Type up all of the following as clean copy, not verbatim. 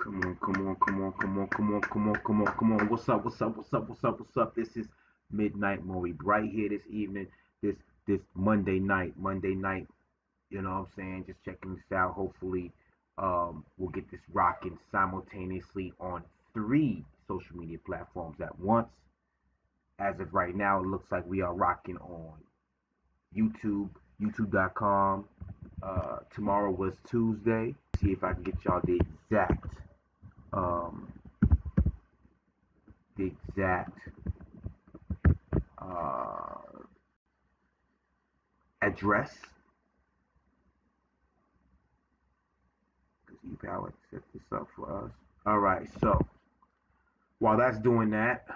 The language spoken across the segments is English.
Come on, come on, come on, come on, come on, come on, come on, come on. What's up? What's up? What's up? What's up? What's up? This is Midnight Maury right here this evening. This Monday night. Monday night. You know what I'm saying? Just checking this out. Hopefully, we'll get this rocking simultaneously on 3 social media platforms at once. As of right now, it looks like we are rocking on YouTube, YouTube.com. Tomorrow was Tuesday. See if I can get y'all um, the exact uh, address because ePower set this up for us. All right, so while that's doing that,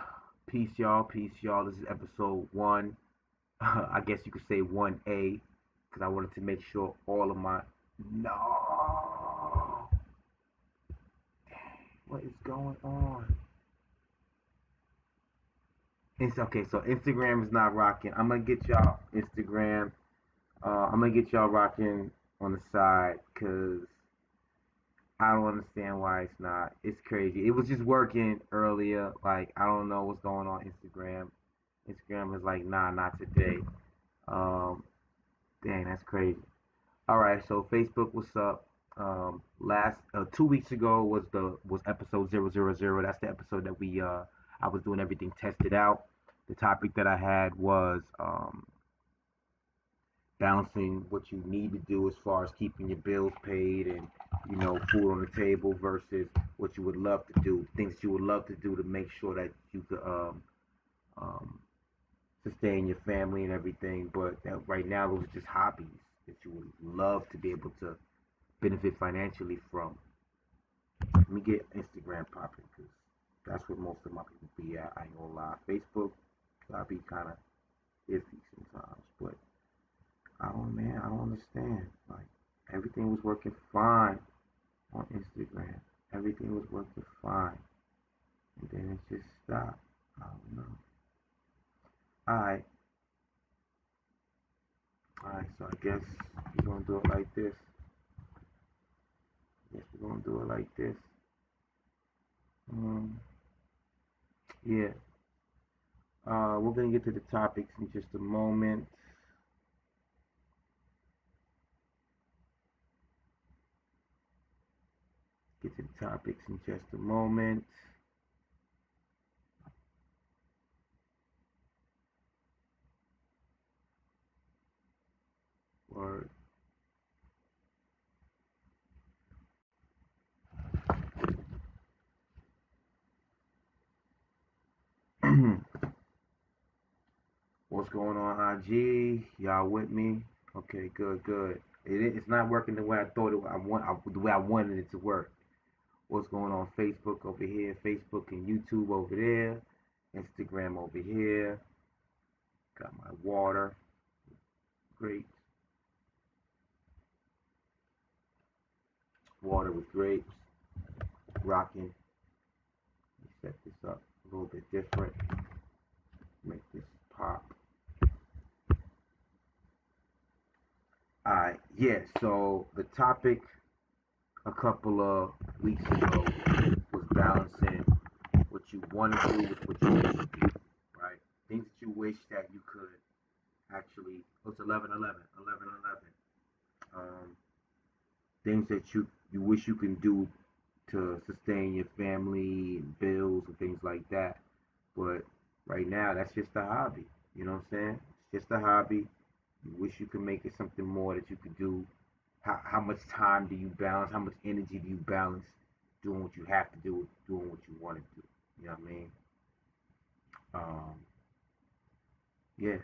peace, y'all. Peace, y'all. This is episode one. I guess you could say 1A because I wanted to make sure all of my. No! What is going on? It's okay, so Instagram is not rocking. I'm gonna get y'all Instagram. I'm gonna get y'all rocking on the side because I don't understand why it's not. It's crazy. It was just working earlier. Like I don't know what's going on Instagram. Instagram is like, nah, not today. Um, Dang, that's crazy. All right, so Facebook, what's up? Last 2 weeks ago was episode 000. That's the episode that we I was doing everything tested out. The topic that I had was balancing what you need to do as far as keeping your bills paid and food on the table versus what you would love to do, things that you would love to do to make sure that you could um, sustain your family and everything. But that right now those are just hobbies that you would love to be able to benefit financially from. Let me get Instagram popping because that's where most of my people be at. I ain't gonna lie. Facebook, I be kind of iffy sometimes, but I don't understand. Like everything was working fine on Instagram. Everything was working fine, and then it just stopped. I don't know. Alright, alright. So I guess we're gonna do it like this. Yes, we're gonna do it like this. Um, yeah. We're gonna get to the topics in just a moment. Get to the topics in just a moment. Word. What's going on, IG? Y'all with me? Okay, good, good. It's not working the way I thought it. The way I wanted it to work. What's going on? Facebook over here, Facebook and YouTube over there, Instagram over here. Got my water. Great. Water with grapes. Rocking. Let me set this up a little bit different. Make this pop. Alright, yeah, so the topic a couple of weeks ago was balancing what you want to do with what you wish to do, right? Things that you wish that you could actually, oh, it's 11, 11, 11, 11. Things that you wish you can do to sustain your family and bills and things like that. But right now, that's just a hobby. You know what I'm saying? It's just a hobby. You wish you could make it something more that you could do. How much time do you balance? How much energy do you balance doing what you have to do with doing what you want to do? You know what I mean? Um, yeah.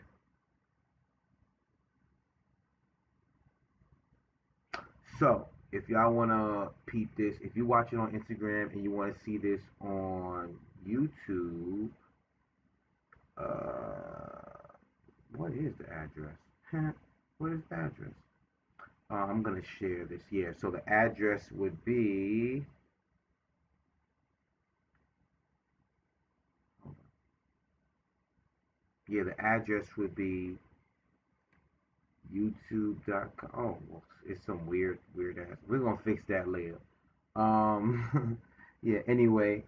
So if y'all wanna peep this, if you watch it on Instagram and you wanna see this on YouTube, uh, what is the address? What is the address? I'm gonna share this. Yeah. So the address would be. Yeah, the address would be youtube.com. Oh, well, it's some weird ass. We're gonna fix that later. Um, Yeah. Anyway,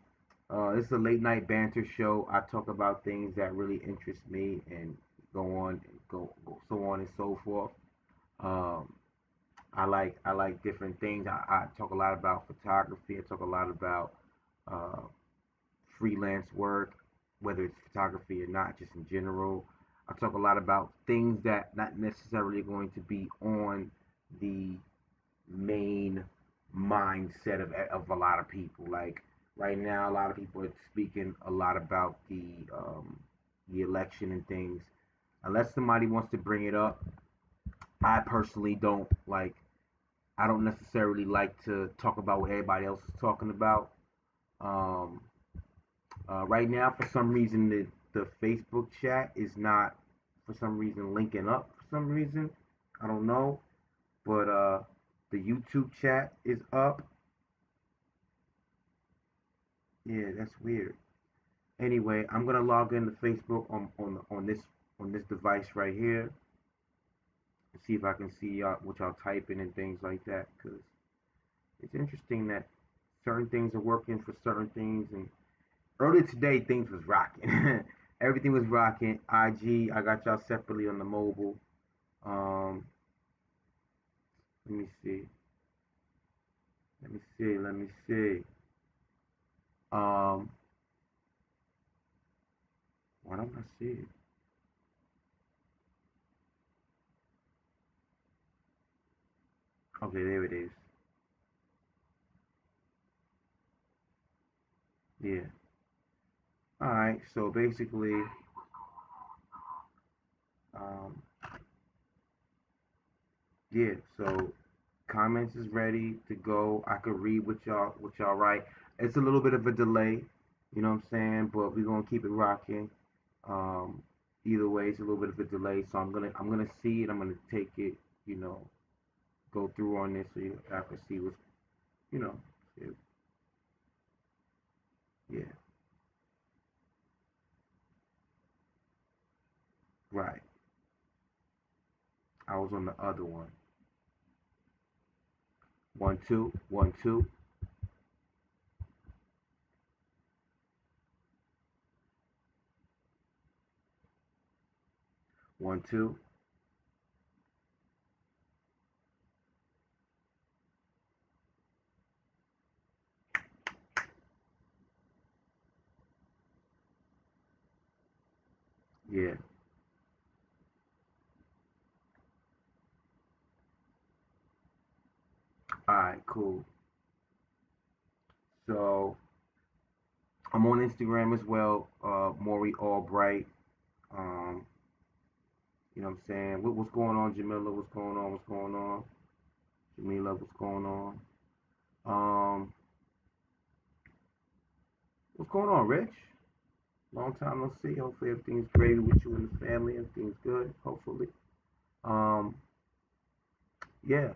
this is a late night banter show. I talk about things that really interest me and go so on and so forth. Um, I like different things. I talk a lot about photography. I talk a lot about uh, freelance work, whether it's photography or not, just in general. I talk a lot about things that not necessarily going to be on the main mindset of a lot of people. Like right now, a lot of people are speaking a lot about the election and things. Unless somebody wants to bring it up, I personally don't like. I don't necessarily like to talk about what everybody else is talking about. Um, right now, for some reason, the Facebook chat is not, for some reason, linking up. For some reason, I don't know, but the YouTube chat is up. Yeah, that's weird. Anyway, I'm gonna log into Facebook on this device right here and see if I can see what y'all typing and things like that. Cause it's interesting that certain things are working for certain things. And earlier today, things was rocking. Everything was rocking. IG, I got y'all separately on the mobile. Um, let me see. Let me see. Let me see. Um, why don't I see it? Okay, there it is. Yeah. All right. So basically, um, yeah. So comments is ready to go. I could read what y'all write. It's a little bit of a delay, you know what I'm saying? But we're gonna keep it rocking. Um, either way, it's a little bit of a delay. So I'm gonna see it. I'm gonna take it. You know, go through on this so I can see what's you know. It, yeah. Right. I was on the other one. 1 2 1 2. 1 2. Yeah. All right. Cool. So I'm on Instagram as well. Maury Albright. Um, You know what I'm saying? What's going on, Jamila? What's going on? What's going on? Jamila, what's going on? Um, what's going on, Rich? Long time no see. Hopefully everything's great with you and the family. Everything's good. Hopefully. Um, yeah.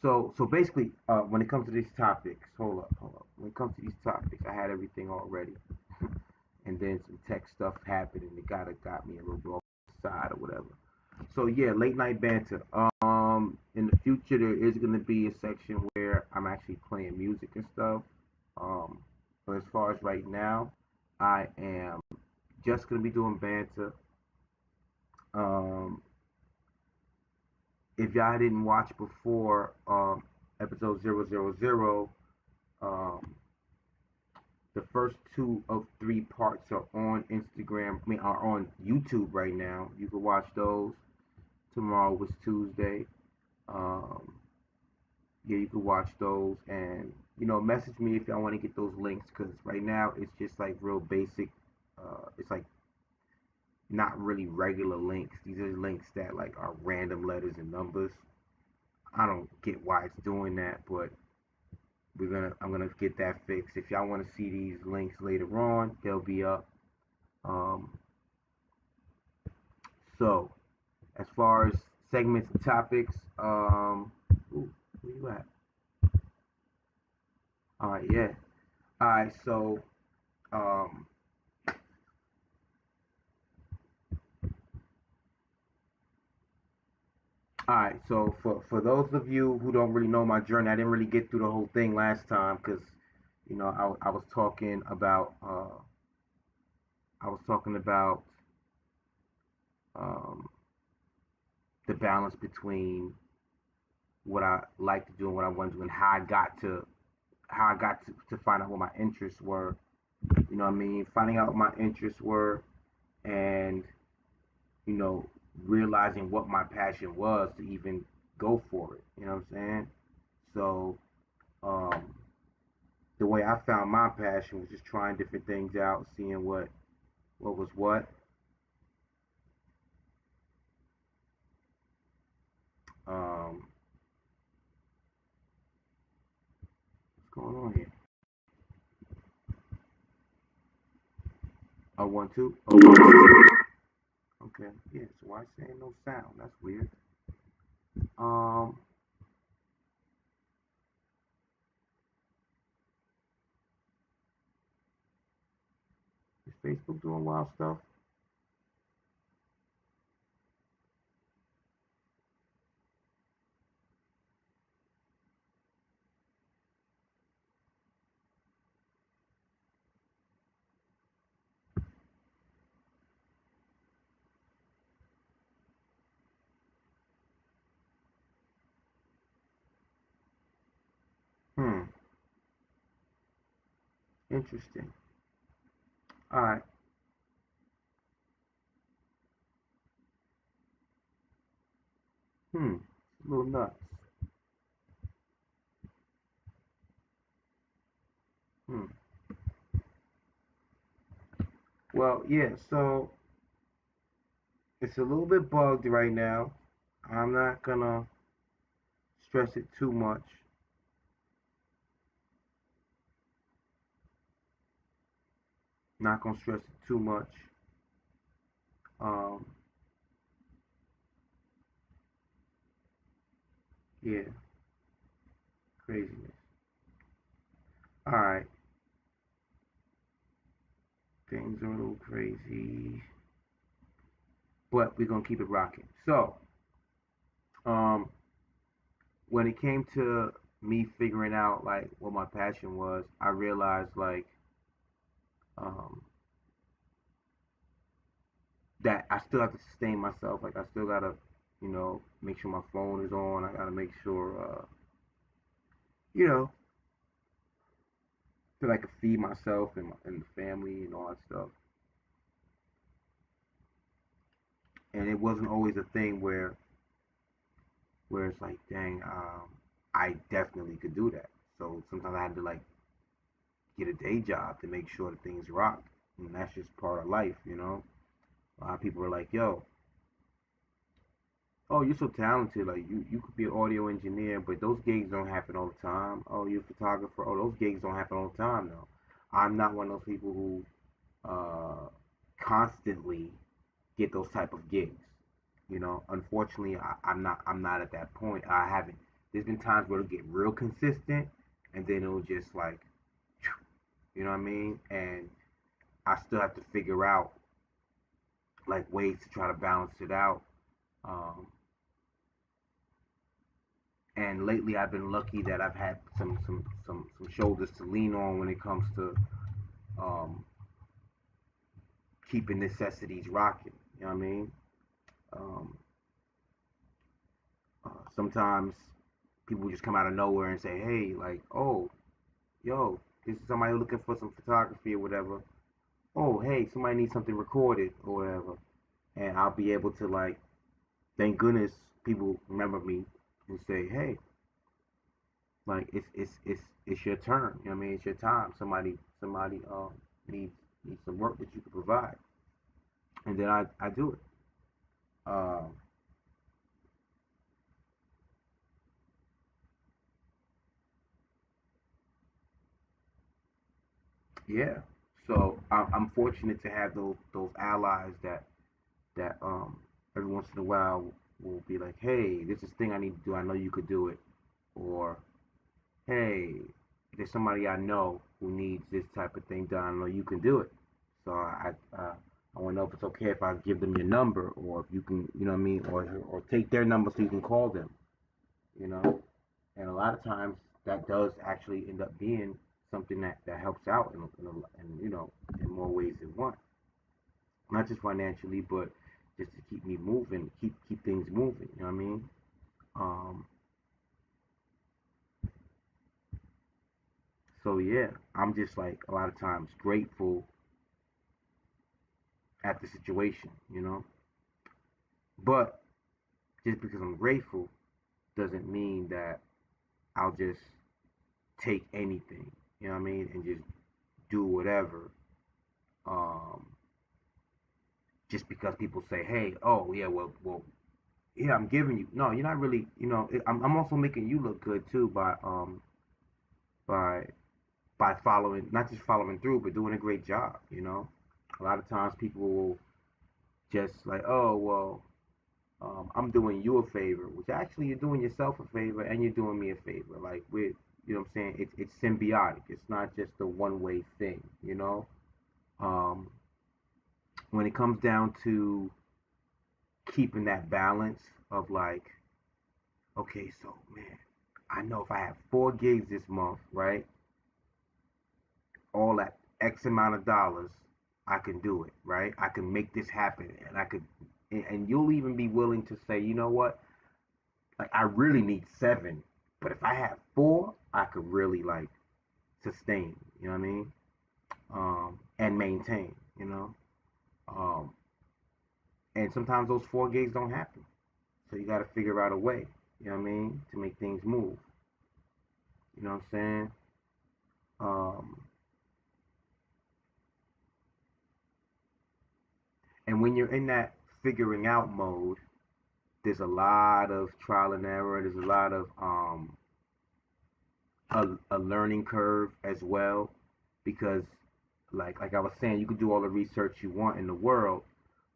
So basically, when it comes to these topics, hold up. When it comes to these topics, I had everything already, and then some tech stuff happened, and it got me a little bit off the side or whatever. So yeah, late night banter. In the future there is gonna be a section where I'm actually playing music and stuff. Um, but as far as right now, I am just gonna be doing banter. Um, if y'all didn't watch before, episode 000, um, the first two of three parts are on Instagram. I mean, are on YouTube right now. You can watch those. Tomorrow was Tuesday. Um, yeah, you can watch those and message me if y'all want to get those links because right now it's just like real basic. It's like not really regular links. These are links that like are random letters and numbers. I don't get why it's doing that, but I'm gonna get that fixed. If y'all want to see these links later on, they'll be up. Um, so as far as segments and topics, ooh, where you at? All right, yeah. All right, so um, all right, so for those of you who don't really know my journey, I didn't really get through the whole thing last time because You know, I was talking about um, the balance between what I like to do and what I want to do, and how I got to find out what my interests were. You know what I mean? Finding out what my interests were, and you know, realizing what my passion was to even go for it. You know what I'm saying? So, um, the way I found my passion was just trying different things out, seeing what was what. Um, what's going on here? Oh, 1 2. Okay. Yeah. So why saying no sound? That's weird. Um, is Facebook doing wild stuff? Hmm. Interesting. All right. Hmm. A little nuts. Hmm. Well, yeah. So it's a little bit bugged right now. I'm not gonna stress it too much. Not gonna stress it too much. Um, yeah, craziness. All right, things are a little crazy, but we're gonna keep it rocking. So, um, when it came to me figuring out like what my passion was, I realized like um, that I still have to sustain myself. Like I still gotta, you know, make sure my phone is on. I gotta make sure, you know, that I can feed myself and the family and all that stuff. And it wasn't always a thing where it's like, dang, I definitely could do that. So sometimes I had to like get a day job to make sure that things rock, and that's just part of life, you know. A lot of people are like, yo, oh, you're so talented, like you could be an audio engineer, but those gigs don't happen all the time. Oh, you're a photographer. Oh, those gigs don't happen all the time though. I'm not one of those people who constantly get those type of gigs. You know, unfortunately, I'm not at that point. I haven't. There's been times where it'll get real consistent, and then it'll just like, you know what I mean? And I still have to figure out like ways to try to balance it out. Um, and lately, I've been lucky that I've had some shoulders to lean on when it comes to um, keeping necessities rocking. You know what I mean? Um, sometimes people just come out of nowhere and say, "Hey, like, oh, yo, this is somebody looking for some photography or whatever. Oh, hey, somebody needs something recorded or whatever." And I'll be able to like, thank goodness people remember me and say, "Hey, like it's your turn. You know what I mean? It's your time. Somebody needs needs some work that you can provide." And then I do it. Um, yeah. So I'm fortunate to have those allies that every once in a while will be like, "Hey, this is thing I need to do. I know you could do it," or "Hey, there's somebody I know who needs this type of thing done. I know you can do it." So I want to know if it's okay if I give them your number, or if you can, you know what I mean, or take their number so you can call them, you know. And a lot of times that does actually end up being something that helps out in in more ways than one. Not just financially, but just to keep me moving, keep things moving. You know what I mean? Um, so yeah, I'm just like a lot of times grateful at the situation. But just because I'm grateful doesn't mean that I'll just take anything. You know what I mean? And just do whatever. Um, just because people say, "Hey, oh yeah, well, yeah, I'm giving you." No, you're not really. I'm also making you look good too by by following, not just following through, but doing a great job. A lot of times people will just like, "Oh well, I'm doing you a favor," which actually you're doing yourself a favor and you're doing me a favor. Like what I'm saying? It's symbiotic. It's not just a one way thing. Um, when it comes down to keeping that balance of like, okay, so man, I know if I have 4 gigs this month, right, all at X amount of dollars, I can do it, right? I can make this happen, and I could, and you'll even be willing to say, you know what, like I really need 7, but if I have 4, I could really like sustain, you know what I mean, and maintain, um, and sometimes those 4 gigs don't happen, so you got to figure out a way, you know what I mean, to make things move. You know what I'm saying? Um, and when you're in that figuring out mode, there's a lot of trial and error. There's a lot of a learning curve as well, because like I was saying, you can do all the research you want in the world,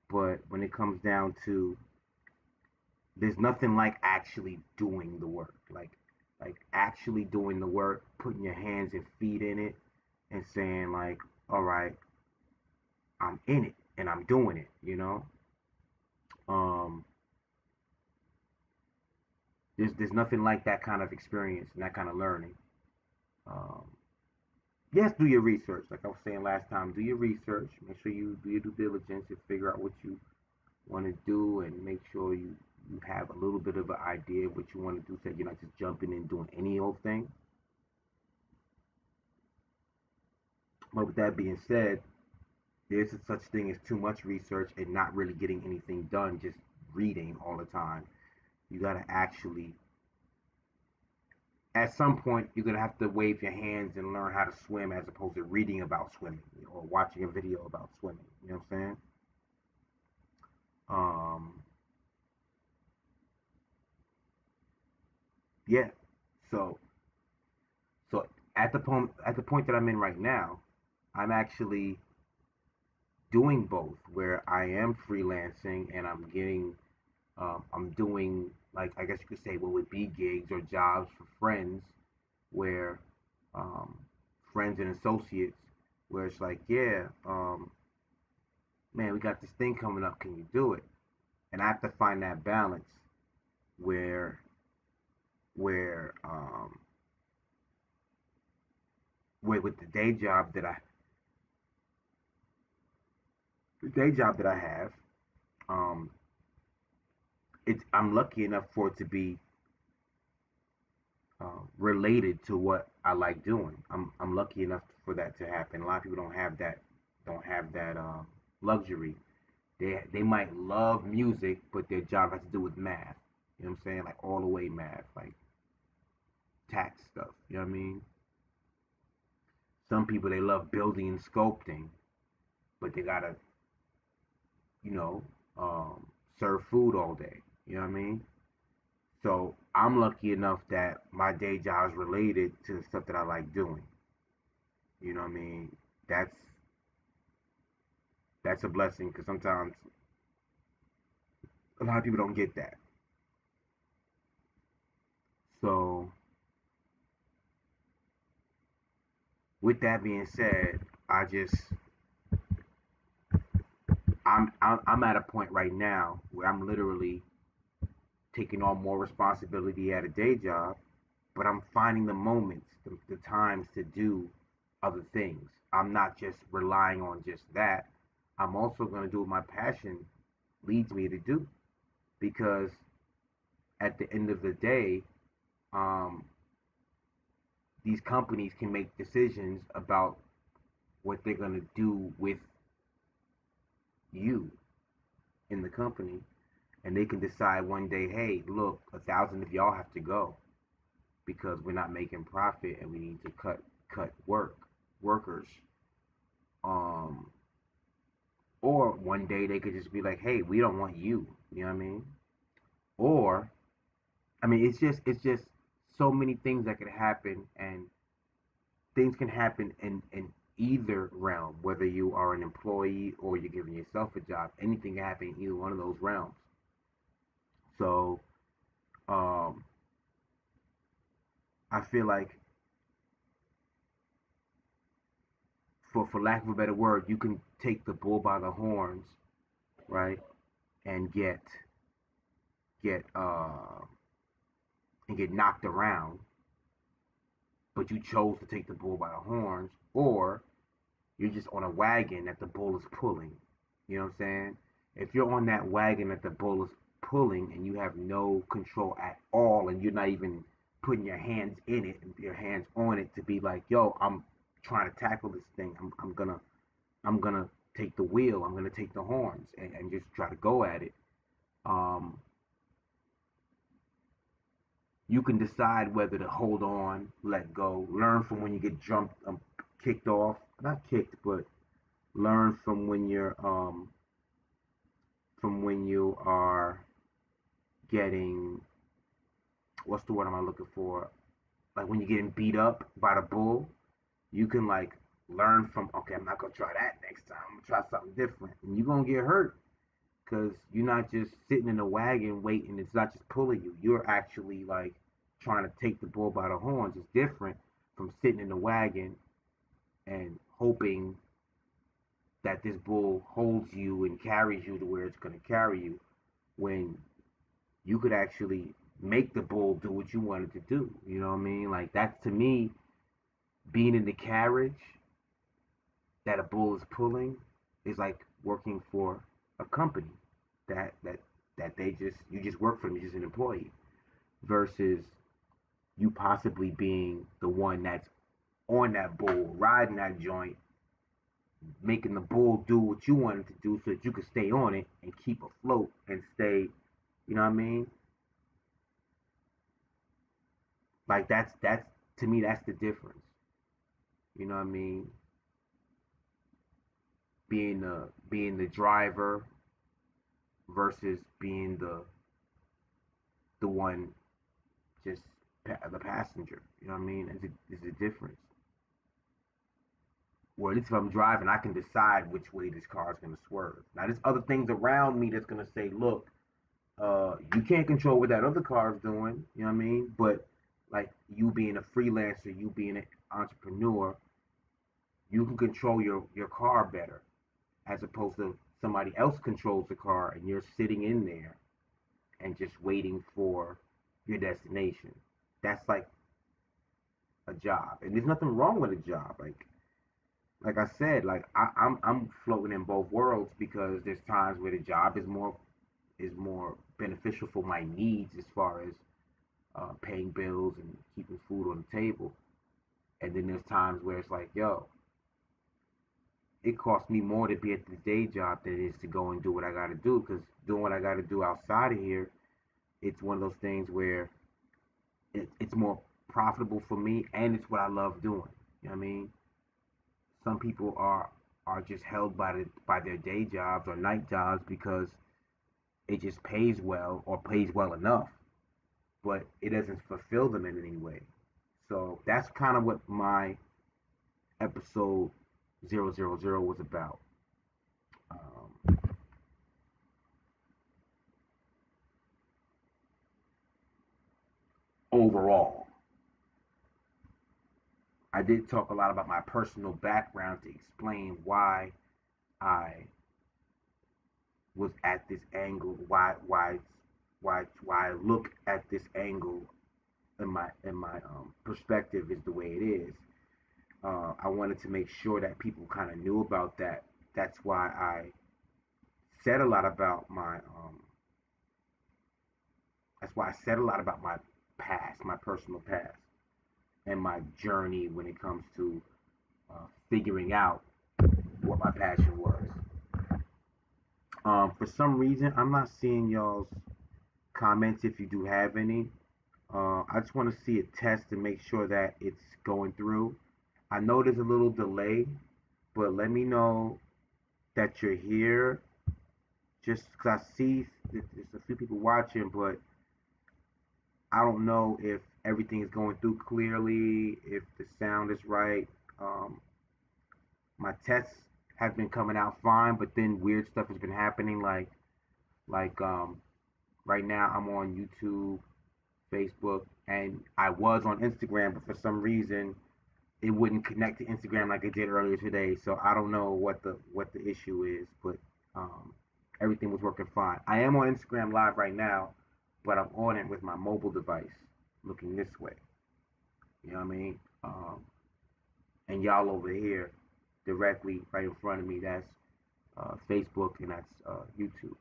but when it comes down to, there's nothing like actually doing the work, like actually doing the work, putting your hands and feet in it, and saying like, all right, I'm in it and I'm doing it. Um, there's nothing like that kind of experience and that kind of learning. Um, yes, do your research. Like I was saying last time, do your research. Make sure you do your due diligence and figure out what you want to do, and make sure you have a little bit of an idea of what you want to do, so you're not just jumping in and doing any old thing. But with that being said, there's a such thing as too much research and not really getting anything done, just reading all the time. You got to actually, at some point, you're going to have to wave your hands and learn how to swim, as opposed to reading about swimming or watching a video about swimming. You know what I'm saying? Um, yeah. So, so at the point that I'm in right now, I'm actually doing both, where I am freelancing and I'm doing, like, I guess you could say what would be gigs or jobs for friends, where um, friends and associates, where it's like, yeah, man, we got this thing coming up. Can you do it? And I have to find that balance where where with the day job that I have, um, I'm lucky enough for it to be related to what I like doing. I'm lucky enough for that to happen. A lot of people don't have that luxury. They might love music, but their job has to do with math. You know what I'm saying? Like all the way math, like tax stuff. You know what I mean? Some people, they love building and sculpting, but they gotta, you know, um, serve food all day. You know what I mean? So I'm lucky enough that my day job is related to the stuff that I like doing. You know what I mean? That's that's a blessing, because sometimes a lot of people don't get that. So with that being said, I just I'm at a point right now where I'm literally taking on more responsibility at a day job, but I'm finding the moments, the times to do other things. I'm not just relying on just that. I'm also going to do what my passion leads me to do, because at the end of the day, um, these companies can make decisions about what they're going to do with you in the company, and they can decide one day, hey, look, 1,000 of y'all have to go because we're not making profit and we need to cut workers. Um, or one day they could just be like, hey, we don't want you. You know what I mean? Or I mean, it's just so many things that could happen, and things can happen in either realm, whether you are an employee or you're giving yourself a job. Anything can happen in either one of those realms. So um, I feel like, for lack of a better word, you can take the bull by the horns, right, and get and get knocked around, but you chose to take the bull by the horns, or you're just on a wagon that the bull is pulling. You know what I'm saying? If you're on that wagon that the bull is pulling and you have no control at all, and you're not even putting your hands in it and your hands on it to be like, yo, I'm trying to tackle this thing. I'm gonna take the wheel. I'm gonna take the horns and just try to go at it. Um, you can decide whether to hold on, let go, learn from when you get jumped, kicked off, not kicked, but learn from when you are getting, what's the word am I looking for? Like when you're getting beat up by the bull, you can like learn from, okay, I'm not gonna try that next time. I'm gonna try something different, and you're gonna get hurt because you're not just sitting in a wagon waiting. It's not just pulling you. You're actually like trying to take the bull by the horns. It's different from sitting in the wagon and hoping that this bull holds you and carries you to where it's going to carry you, when you could actually make the bull do what you wanted to do. You know what I mean? Like, that's, to me, being in the carriage that a bull is pulling is like working for a company that they just, you just work for them, you're just an employee, versus you possibly being the one that's on that bull, riding that joint, making the bull do what you wanted to do so that you could stay on it and keep afloat and stay, you know what I mean? Like, that's to me, that's the difference. You know what I mean? Being the driver versus being the one, just the passenger. You know what I mean? There's a difference. Or at least if I'm driving, I can decide which way this car is going to swerve. Now, there's other things around me that's going to say, look, you can't control what that other car is doing. You know what I mean? But like, you being a freelancer, you being an entrepreneur, you can control your car better, as opposed to somebody else controls the car and you're sitting in there and just waiting for your destination. That's like a job, and there's nothing wrong with a job. Like I said, like I'm floating in both worlds, because there's times where the job is more beneficial for my needs, as far as paying bills and keeping food on the table. And then there's times where it's like, yo, it costs me more to be at the day job than it is to go and do what I got to do. Because doing what I got to do outside of here, it's one of those things where it's more profitable for me, and it's what I love doing. You know what I mean? Some people are just held by their day jobs or night jobs because it just pays well, or pays well enough, but it doesn't fulfill them in any way. So that's kind of what my episode 000 was about. Um, Overall, I did talk a lot about my personal background to explain why I was at this angle, why I look at this angle, in my perspective is the way it is. I wanted to make sure that people kind of knew about that. That's why I said a lot about my that's why I said a lot about my past, my personal past, and my journey when it comes to figuring out what my passion was. For some reason, I'm not seeing y'all's comments if you do have any. I just want to see a test to make sure that it's going through. I know there's a little delay, but let me know that you're here. Just because I see there's a few people watching, but I don't know if everything is going through clearly, if the sound is right. Um, my tests have been coming out fine, but then weird stuff has been happening. Like right now, I'm on YouTube, Facebook, and I was on Instagram, but for some reason, it wouldn't connect to Instagram like it did earlier today. So I don't know what the issue is, but um, everything was working fine. I am on Instagram Live right now, but I'm on it with my mobile device, looking this way. You know what I mean? And y'all over here, directly right in front of me, that's Facebook and that's YouTube.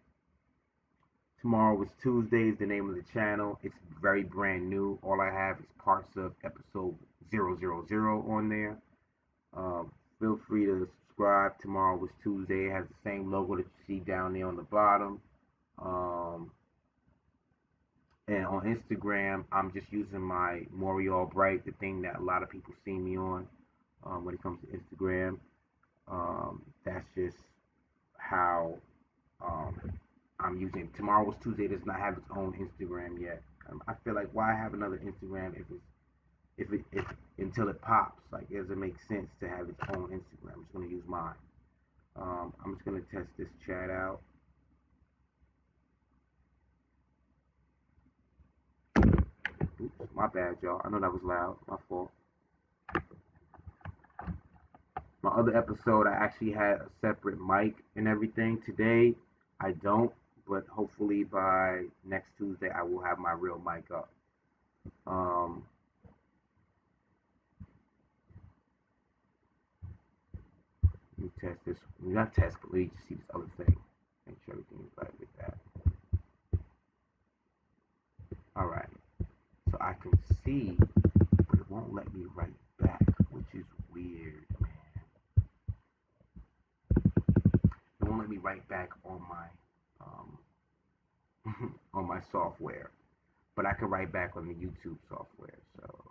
Tomorrow is Tuesday, is the name of the channel. It's very brand new. All I have is parts of episode 000 on there. Um, Feel free to subscribe. Tomorrow was Tuesday. It has the same logo that you see down there on the bottom. Um, and on Instagram, I'm just using my Maury Albright, the thing that a lot of people see me on when it comes to Instagram. That's just how um, I'm using it. Tomorrow was Tuesday. Does not have its own Instagram yet. I feel like why have another Instagram if until it pops? Like it doesn't make sense to have its own Instagram. I'm just gonna use mine. I'm just gonna test this chat out. Oops, my bad, y'all. I know that was loud. My fault. My other episode, I actually had a separate mic and everything. Today, I don't, but hopefully by next Tuesday, I will have my real mic up. Um, Let me test this. Not test, but let me just see this other thing. Make sure everything is right with that. All right. So I can see, but it won't let me write back, which is weird, man. It won't let me write back on my software, but I can write back on the YouTube software. So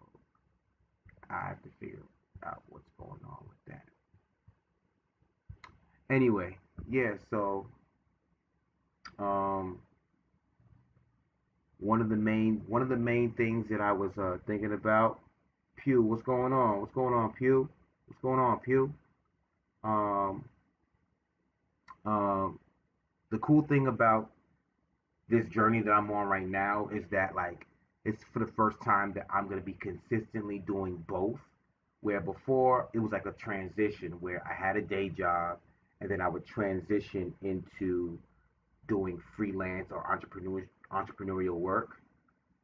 I have to figure out what's going on with that. Anyway, yeah. So um, one of the main things that I was thinking about, Pew. What's going on? What's going on, Pew? What's going on, Pew? Um, um, the cool thing about this journey that I'm on right now is that like it's for the first time that I'm gonna be consistently doing both. Where before it was like a transition where I had a day job and then I would transition into doing freelance or entrepreneurial work.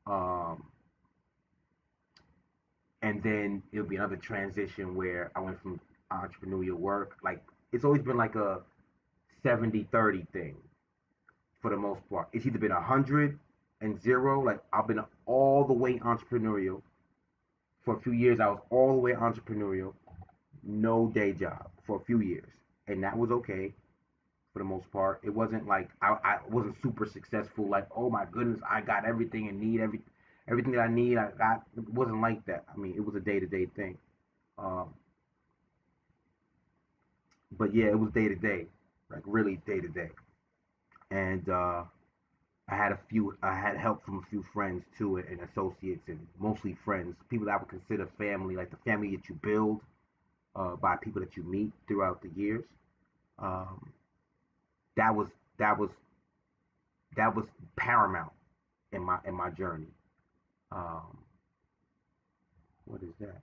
Um, and then it would be another transition where I went from entrepreneurial work. Like it's always been like a 70-30 thing for the most part. It's either been 100 and 0. Like I've been all the way entrepreneurial for a few years. I was all the way entrepreneurial, no day job for a few years, and that was okay for the most part. It wasn't like I wasn't super successful. Like oh my goodness, I got everything and need everything that I need. I got. It wasn't like that. I mean, it was a day to day thing. Um, but yeah, it was day to day, like really day to day. And I had help from a few friends too, and associates, and mostly friends, people that I would consider family, like the family that you build by people that you meet throughout the years. Um, that was that was that was paramount in my journey. Um, what is that?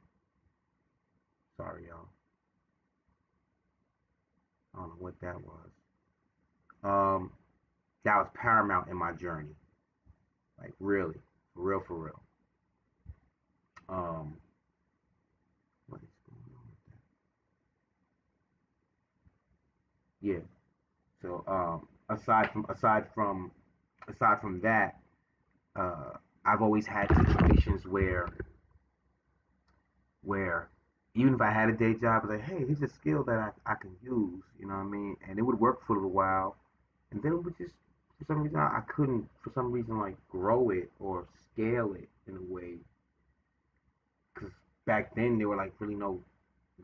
Sorry, y'all. I don't know what that was. Um, that was paramount in my journey. Like really, for real, for real. Um, what is going on? Yeah. So aside from that, uh, I've always had situations where even if I had a day job, I was like, hey, here's a skill that I can use, you know what I mean? And it would work for a little while, and then it would just for some reason I couldn't for some reason like grow it or scale it in a way because back then there were like really no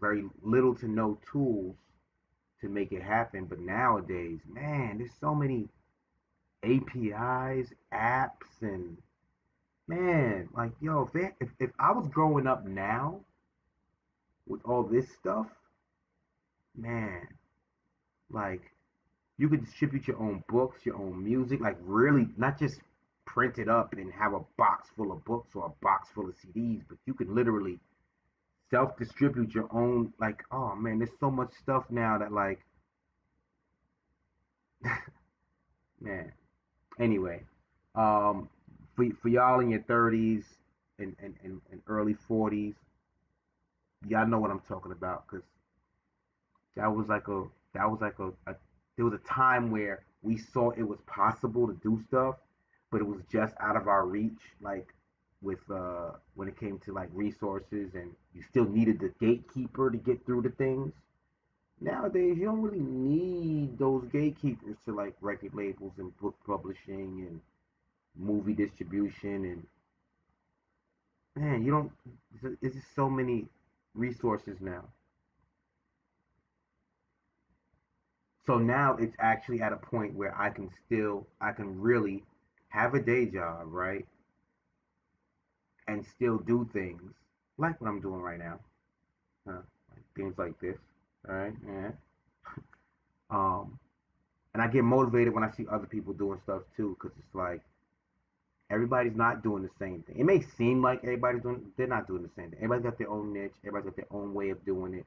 very little to no tools to make it happen. But nowadays, man, there's so many APIs, apps, and man, like yo, if I was growing up now with all this stuff, man, like you could distribute your own books, your own music, like really not just print it up and have a box full of books or a box full of CDs, but you can literally self-distribute your own. Like, oh man, there's so much stuff now that like, man. Anyway, um, for y'all in your 30s and early 40s, y'all know what I'm talking about because that was like a that was like a there was a time where we saw it was possible to do stuff, but it was just out of our reach. Like with when it came to like resources, and you still needed the gatekeeper to get through the things. Nowadays, you don't really need those gatekeepers to like record labels and book publishing and movie distribution and man, you don't. It's just so many resources now. So now it's actually at a point where I can really have a day job, right, and still do things like what I'm doing right now, like things like this, all right, yeah. Um, and I get motivated when I see other people doing stuff too, because it's like everybody's not doing the same thing. It may seem like everybody's doing, they're not doing the same thing. Everybody's got their own niche. Everybody's got their own way of doing it,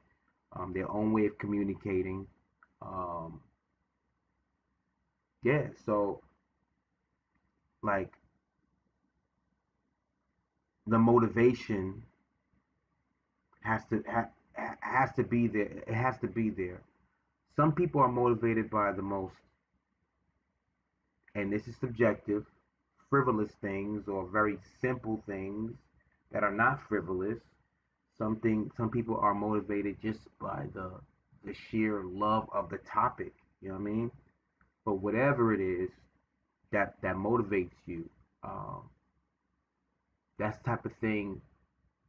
their own way of communicating. Um, yeah, so like the motivation has to has to be there. It has to be there. Some people are motivated by the most, and this is subjective, frivolous things or very simple things that are not frivolous. Some people are motivated just by the sheer love of the topic. You know what I mean? But whatever it is that motivates you, um, that's the type of thing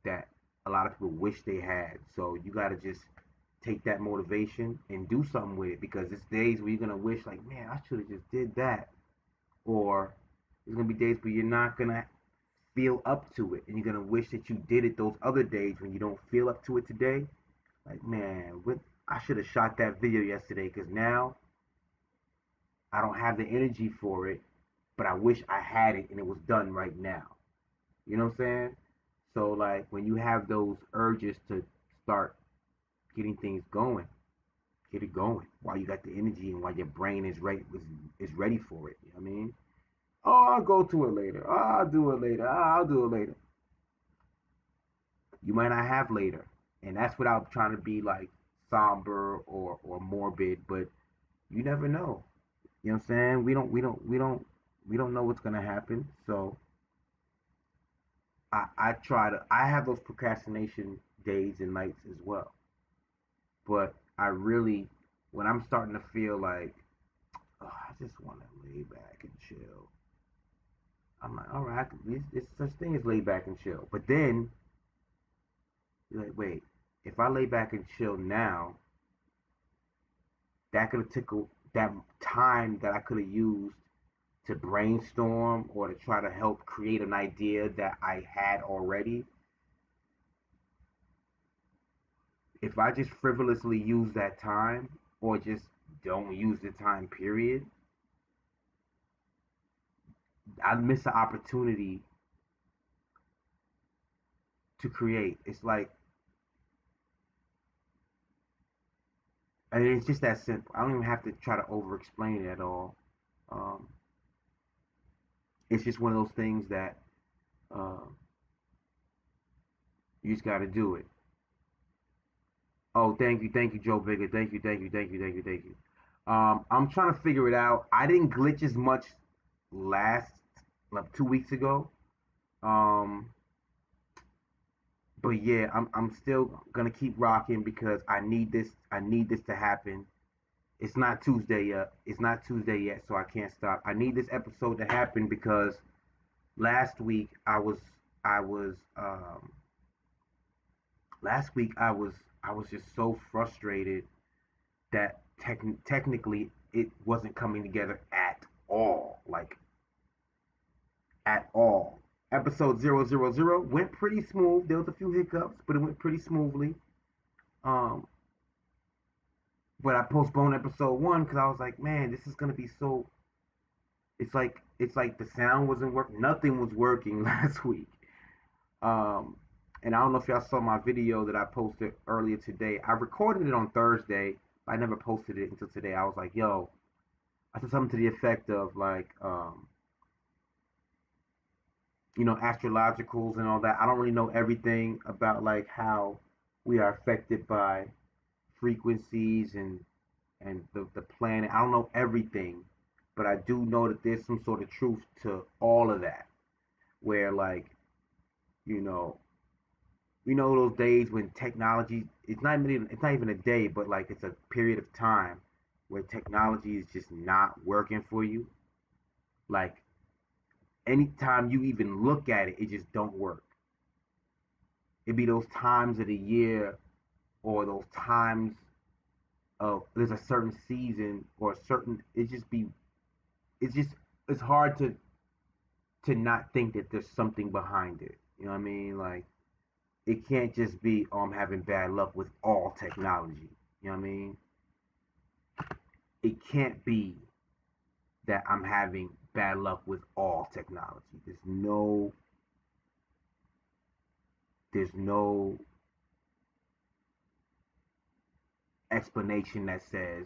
that a lot of people wish they had. So you got to just take that motivation and do something with it because it's days where you're gonna wish like, man, I should have just did that, or there's gonna be days where you're not gonna feel up to it, and you're gonna wish that you did it those other days when you don't feel up to it today. Like, man, what I should have shot that video yesterday because now I don't have the energy for it, but I wish I had it and it was done right now. You know what I'm saying? So like when you have those urges to start getting things going, get it going while you got the energy and while your brain is ready for it. You know what I mean? Oh, I'll go to it later. Oh, I'll do it later. Oh, I'll do it later. You might not have later, and that's without trying to be like somber or morbid, but you never know. You know what I'm saying? We don't know what's gonna happen. So I try to I have those procrastination days and nights as well. But I really when I'm starting to feel like oh, I just want to lay back and chill. I'm like, all right, it's such thing as lay back and chill. But then you're like, wait, if I lay back and chill now, that could have took that time that I could have used to brainstorm or to try to help create an idea that I had already. If I just frivolously use that time or just don't use the time period, I miss an opportunity to create. It's like, I mean, it's just that simple. I don't even have to try to over explain it at all. Um, it's just one of those things that uh, you just got to do it. Oh, thank you, Joe Bigger. Thank you, thank you, thank you, thank you, thank you. I'm trying to figure it out. I didn't glitch as much last, like 2 weeks ago. Um, but yeah, I'm still gonna keep rocking because I need this. I need this to happen. It's not Tuesday yet. It's not Tuesday yet, so I can't stop. I need this episode to happen because last week I was last week I was just so frustrated that technically it wasn't coming together at all. Like at all. Episode 000 went pretty smooth. There was a few hiccups, but it went pretty smoothly. Um, but I postponed episode one because I was like, man, this is gonna be so. It's like the sound wasn't working. Nothing was working last week. Um, and I don't know if y'all saw my video that I posted earlier today. I recorded it on Thursday. I never posted it until today. I was like, yo, I said something to the effect of like, astrologicals and all that. I don't really know everything about like how we are affected by frequencies and the planet. I don't know everything, but I do know that there's some sort of truth to all of that. Where like, you know, those days when technology it's not even a day, but like it's a period of time where technology is just not working for you. Like anytime you even look at it, it just don't work. It'd be those times of the year or those times of there's a certain season or a certain it's just it's hard to not think that there's something behind it. You know what I mean? Like it can't just be I'm having bad luck with all technology. You know what I mean? It can't be that I'm having bad luck with all technology. There's no explanation that says,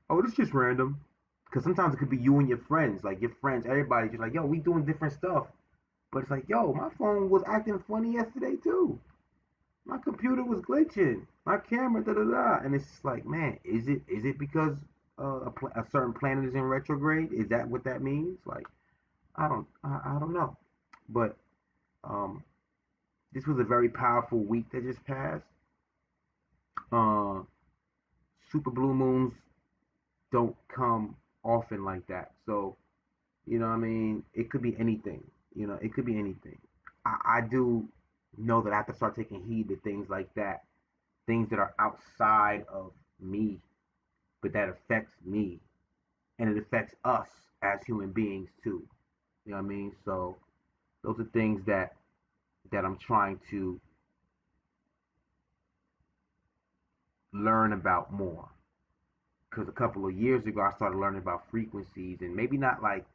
oh, this is just random. Because sometimes it could be you and your friends, like your friends, everybody just like, yo, we doing different stuff. But it's like, yo, my phone was acting funny yesterday too. My computer was glitching. My camera, da da da. And it's just like, man, is it because a certain planet is in retrograde? Is that what that means? Like, I don't know. But um, this was a very powerful week that just passed. Uh, super blue moons don't come often like that. So, what I mean? It could be anything. It could be anything. I do know that I have to start taking heed to things like that, things that are outside of me, but that affects me, and it affects us as human beings too. You know what I mean? So those are things that I'm trying to learn about more. Because a couple of years ago, I started learning about frequencies, and maybe not like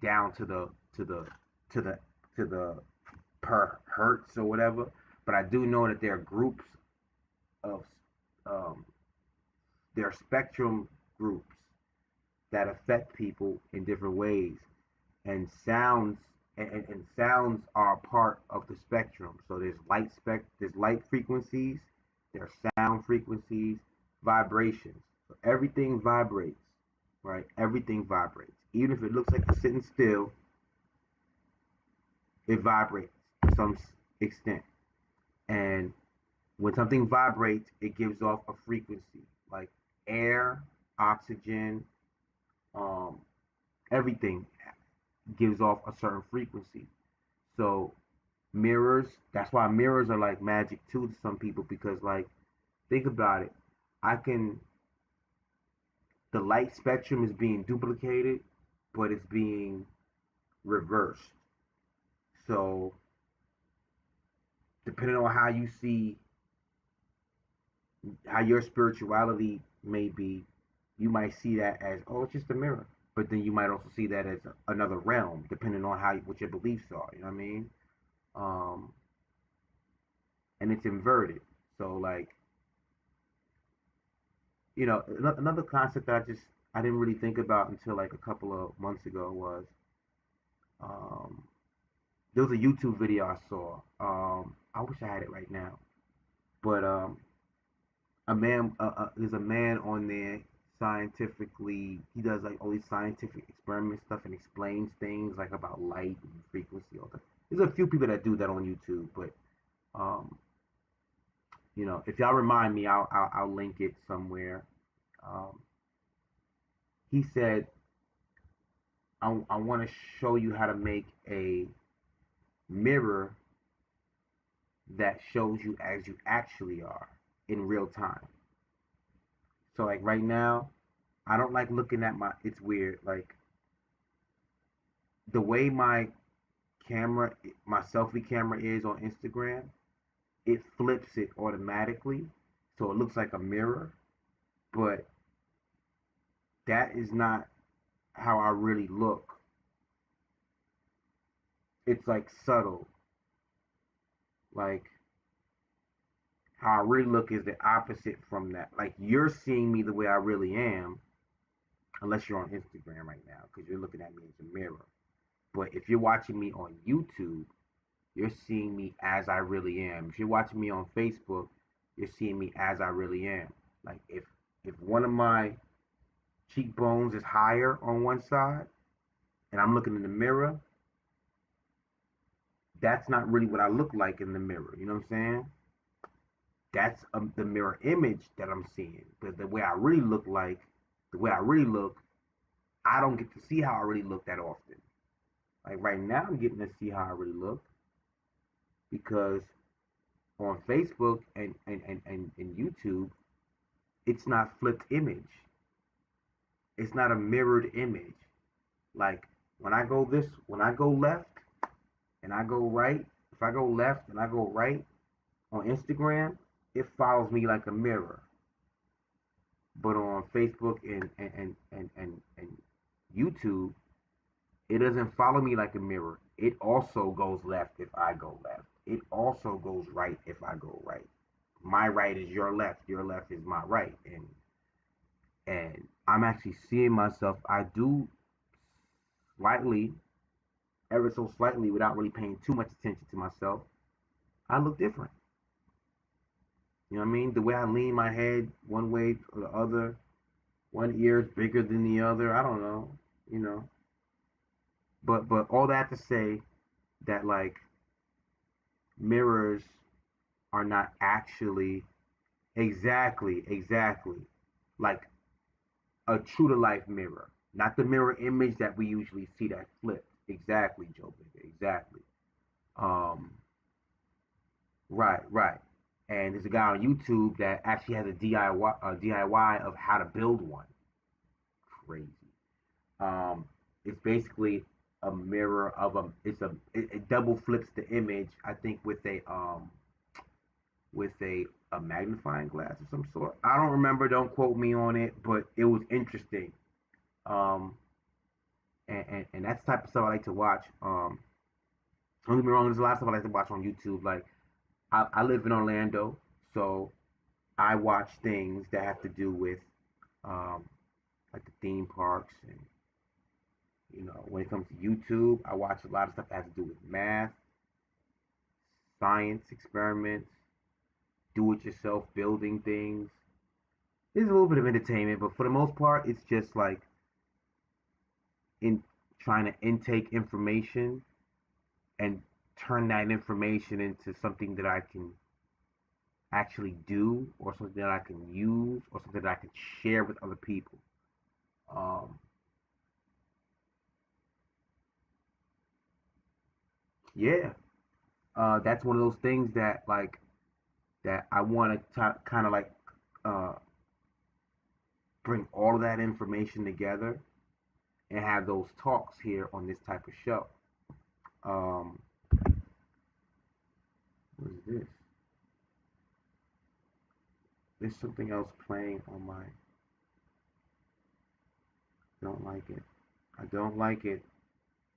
down to the to the to the per hertz or whatever, but I do know that there are groups of um, there are spectrum groups that affect people in different ways, and sounds are part of the spectrum. So there's light frequencies, there's sound frequencies, vibrations. So everything vibrates, right? Everything vibrates. Even if it looks like you're sitting still, it vibrates to some extent. And when something vibrates, it gives off a frequency, like air, oxygen, um, everything gives off a certain frequency. So mirrors, that's why mirrors are like magic too to some people because like think about it. I can the light spectrum is being duplicated, but it's being reversed. So depending on how you see how your spirituality may be, you might see that as oh it's just a mirror. But then you might also see that as another realm, depending on how what your beliefs are. You know what I mean? Um, and it's inverted. So like another concept that I didn't really think about until like a couple of months ago was um, there was a YouTube video I saw. I wish I had it right now, but there's a man on there scientifically, he does like all these scientific experiment stuff and explains things like about light and frequency, all that. There's a few people that do that on YouTube, but um, if y'all remind me, I'll link it somewhere. Um, he said, I want to show you how to make a mirror that shows you as you actually are in real time. So like right now, I don't like looking at it's weird. Like the way camera, my selfie camera is on Instagram, it flips it automatically. So it looks like a mirror, but that is not how I really look. It's like subtle. Like how I really look is the opposite from that. Like you're seeing me the way I really am, unless you're on Instagram right now, because you're looking at me as a mirror. But if you're watching me on YouTube, you're seeing me as I really am. If you're watching me on Facebook, you're seeing me as I really am. Like if one of my cheekbones is higher on one side and I'm looking in the mirror, that's not really what I look like in the mirror. You know what I'm saying? That's the mirror image that I'm seeing. But the way I really look the way I really look, I don't get to see how I really look that often. Like right now, I'm getting to see how I really look because on Facebook and YouTube, it's not flipped image. It's not a mirrored image. Like when I go left and I go right, if I go left and I go right on Instagram, it follows me like a mirror. But on Facebook and YouTube, it doesn't follow me like a mirror. It also goes left if I go left. It also goes right if I go right. My right is your left is my right, and I'm actually seeing myself. I do slightly, ever so slightly, without really paying too much attention to myself. I look different. You know what I mean? The way I lean my head one way or the other, one ear is bigger than the other. I don't know. You know, but all that to say that like mirrors are not actually exactly like a true to life mirror, not the mirror image that we usually see that flipped. Exactly, Joe Bigger. Exactly. Um, right. And there's a guy on YouTube that actually has a DIY of how to build one. Crazy. It's basically a mirror of a. It double flips the image. I think with a magnifying glass of some sort. I don't remember. Don't quote me on it, but it was interesting. Um, and that's the type of stuff I like to watch. Don't get me wrong. There's a lot of stuff I like to watch on YouTube. Like I live in Orlando, so I watch things that have to do with um, like the theme parks, and when it comes to YouTube, I watch a lot of stuff that has to do with math, science experiments, do-it-yourself building things. There's a little bit of entertainment, but for the most part, it's just like in trying to intake information and turn that information into something that I can actually do, or something that I can use, or something that I can share with other people. Um, yeah, that's one of those things that I want to kind of like uh, bring all of that information together and have those talks here on this type of show. Um, what is this? There's something else playing on my. Don't like it. I don't like it.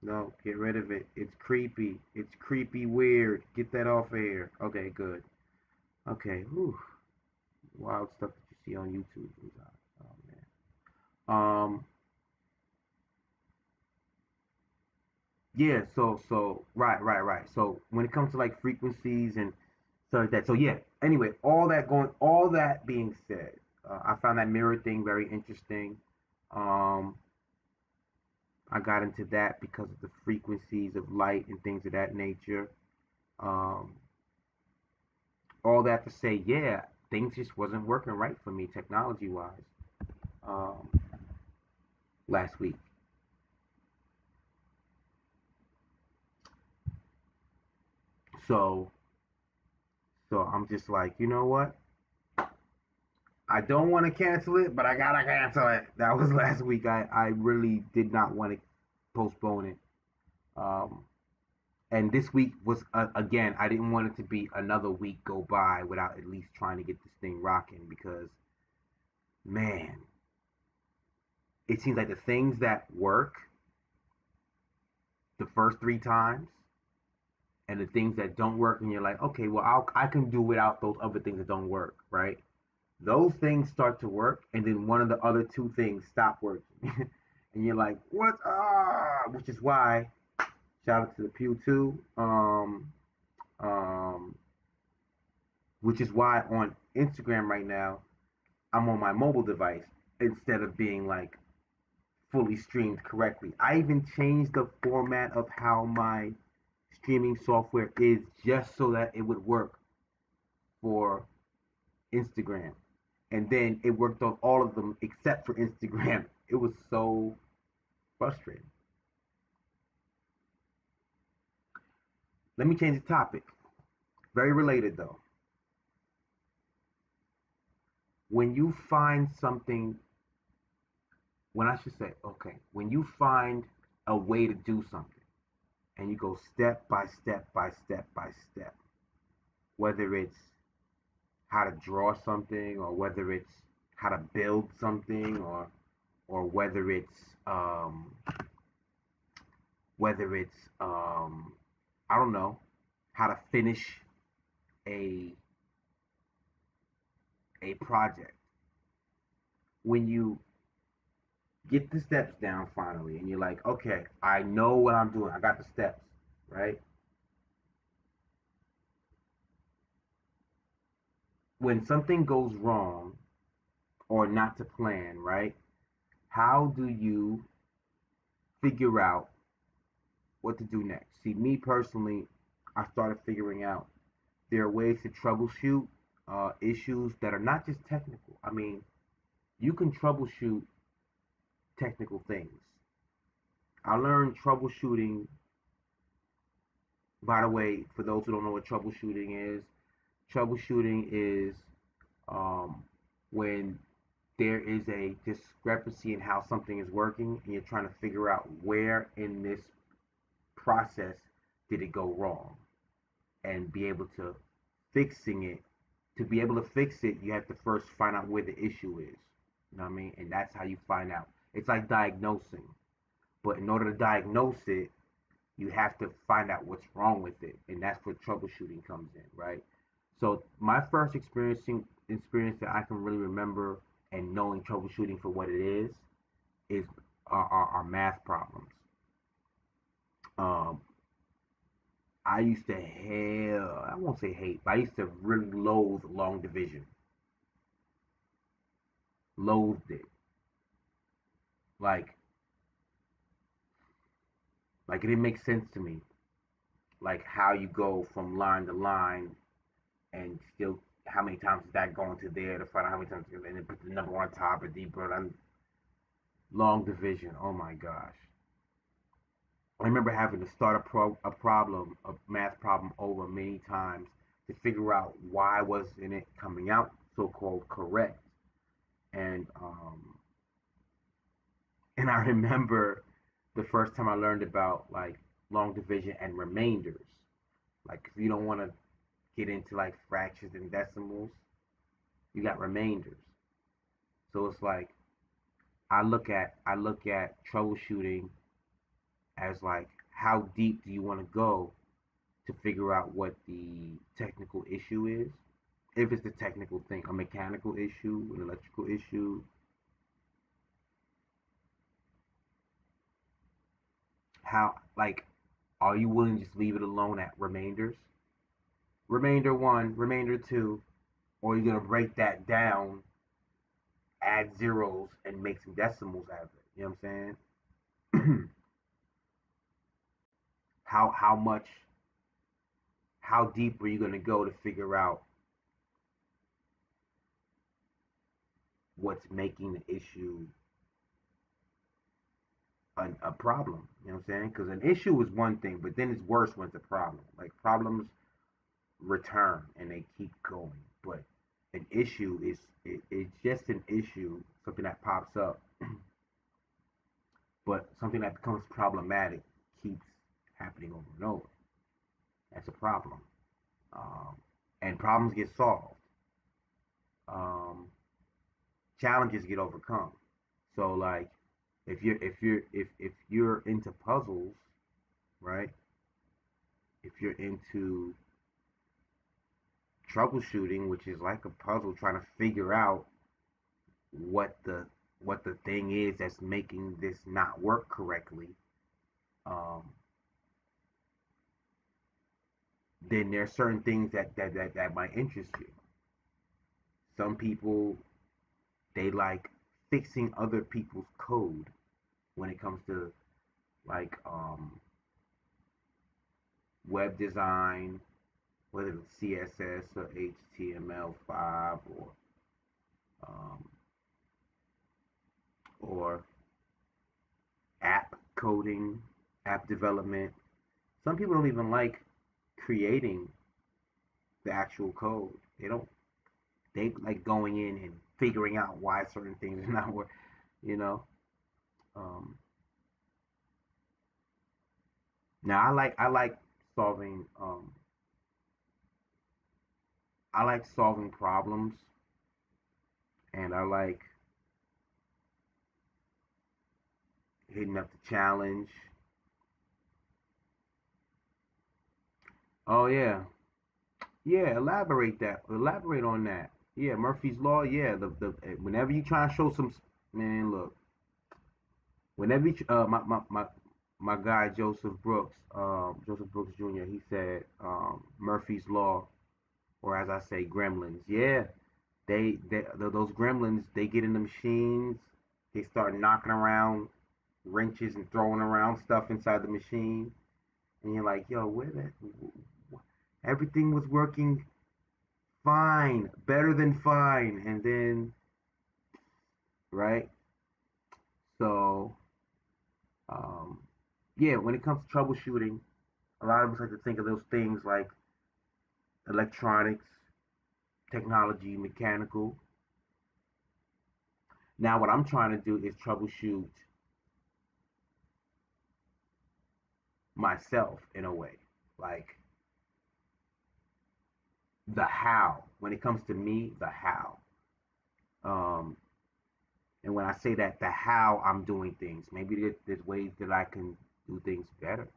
No, get rid of it. It's creepy. It's creepy weird. Get that off air. Okay, good. Okay, whew. Wild stuff that you see on YouTube. Oh man. Um, yeah, so right. So when it comes to like frequencies and stuff like that. So yeah, anyway, all that being said, I found that mirror thing very interesting. Um, I got into that because of the frequencies of light and things of that nature. Um, all that to say, yeah, things just wasn't working right for me technology wise um, last week. So, so I'm just like, you know what? I don't want to cancel it, but I gotta cancel it. That was last week. I really did not want to postpone it. Um, and this week was again. I didn't want it to be another week go by without at least trying to get this thing rocking because man, it seems like the things that work the first three times and the things that don't work, and you're like, okay, well, I can do without those other things that don't work, right? Those things start to work, and then one of the other two things stop working, and you're like, what? Which is why, shout out to the Pew Two, um, which is why on Instagram right now I'm on my mobile device instead of being like fully streamed correctly. I even changed the format of how my streaming software is just so that it would work for Instagram. And then it worked on all of them except for Instagram. It was so frustrating. Let me change the topic. Very related though. When you find something, when I should say, okay, when you find a way to do something and you go step by step by step by step, whether it's how to draw something or whether it's how to build something or um, whether it's I don't know how to finish a a project. When you get the steps down finally, and you're like, okay, I know what I'm doing. I got the steps, right? When something goes wrong or not to plan, right? How do you figure out what to do next? See, me personally, I started figuring out there are ways to troubleshoot issues that are not just technical. I mean, you can troubleshoot technical things. I learned troubleshooting, by the way, for those who don't know what troubleshooting is um, when there is a discrepancy in how something is working and you're trying to figure out where in this process did it go wrong and be able to fixing it. To be able to fix it, you have to first find out where the issue is. You know what I mean? And that's how you find out. It's like diagnosing. But in order to diagnose it, you have to find out what's wrong with it. And that's where troubleshooting comes in, right? So my first experience that I can really remember and knowing troubleshooting for what it is our math problems. Um, I used to I won't say hate, but I used to really loathe long division. Loathed it. Like, like it didn't make sense to me. Like how you go from line to line and still how many times is that going to there to find out how many times and then put the number on top or deeper and long division. Oh my gosh. I remember having to start a math problem over many times to figure out why wasn't it coming out so-called correct. And and I remember the first time I learned about like long division and remainders. Like if you don't want to get into like fractions and decimals, you got remainders. So it's like I look at troubleshooting as like how deep do you want to go to figure out what the technical issue is. If it's a technical thing, a mechanical issue, an electrical issue, how like are you willing to just leave it alone at remainders? Remainder one, remainder two, or you're gonna break that down add zeros and make some decimals out of it. You know what I'm saying? How much, how deep are you gonna go to figure out what's making the issue a problem? You know what I'm saying? Because an issue is one thing, but then it's worse when it's a problem. Like problems return and they keep going, but an issue is it's just an issue, something that pops up, but something that becomes problematic keeps happening over and over. That's a problem. Um, and problems get solved. Um, challenges get overcome. So like if you're into puzzles, right? If you're into troubleshooting, which is like a puzzle trying to figure out what the what the thing is that's making this not work correctly, um, then there are certain things that might interest you. Some people, they like fixing other people's code when it comes to like web design, whether it's CSS or HTML5 um, or app coding, app development. Some people don't even like creating the actual code. They don't. They like going in and figuring out why certain things are not work. You know. Um, now I like solving. I like solving problems, and I like hitting up the challenge. Oh yeah, yeah. Elaborate on that. Yeah, Murphy's Law. Yeah, the whenever you try and show some man, look. Whenever you, my guy Joseph Brooks Jr. He said Murphy's Law, or as I say, Gremlins. Yeah, those Gremlins, they get in the machines, they start knocking around wrenches and throwing around stuff inside the machine, and you're like, yo, where that? Everything was working fine, better than fine, and then right. So um, yeah, when it comes to troubleshooting, a lot of us like to think of those things like electronics, technology, mechanical. Now, what I'm trying to do is troubleshoot myself in a way, like the how. When it comes to me, the how. Um, and when I say that, the how I'm doing things, maybe there's ways that I can do things better,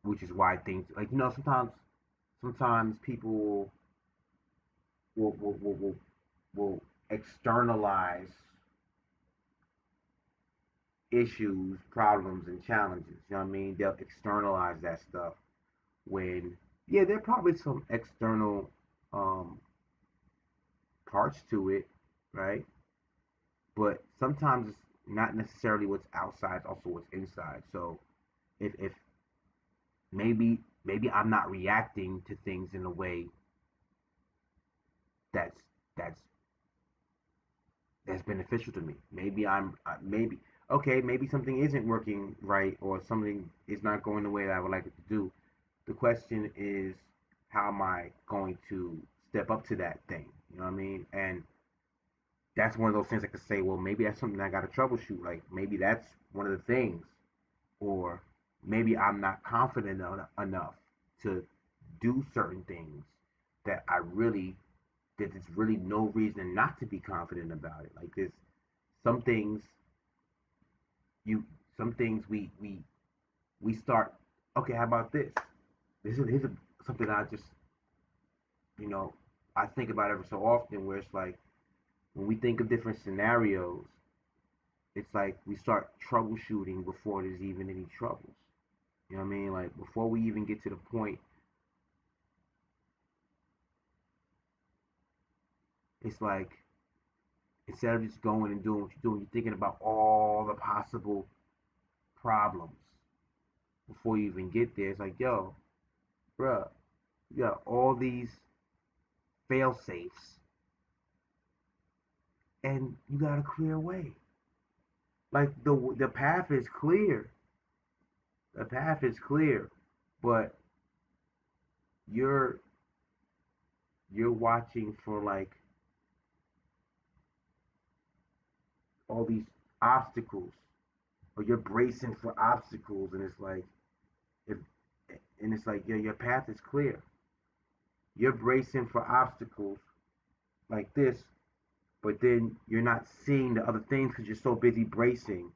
which is why things like sometimes people will externalize issues, problems, and challenges. You know what I mean? They'll externalize that stuff when, yeah, there are probably some external um, parts to it, right? But sometimes it's not necessarily what's outside, it's also what's inside. So if maybe I'm not reacting to things in a way that's that's that's beneficial to me. Maybe maybe okay, maybe something isn't working right or something is not going the way that I would like it to do. The question is, how am I going to step up to that thing? You know what I mean? And that's one of those things I could say, well, maybe that's something I got to troubleshoot. Like maybe that's one of the things, or maybe I'm not confident enough to do certain things that that there's really no reason not to be confident about it. Like there's some things you, some things we start. Okay, how about this? Here's something I just you know I think about every so often, where it's like when we think of different scenarios, it's like we start troubleshooting before there's even any troubles. You know what I mean? Like before we even get to the point, it's like Instead of just going and doing what you're doing, you're thinking about all the possible problems before you even get there. It's like, yo, bruh, you got all these fail safes and you got a clear way. Like the path is clear. The path is clear, but you're you're watching for like all these obstacles, or you're bracing for obstacles, and it's like if and it's like, yeah, your path is clear. You're bracing for obstacles like this, but then you're not seeing the other things because you're so busy bracing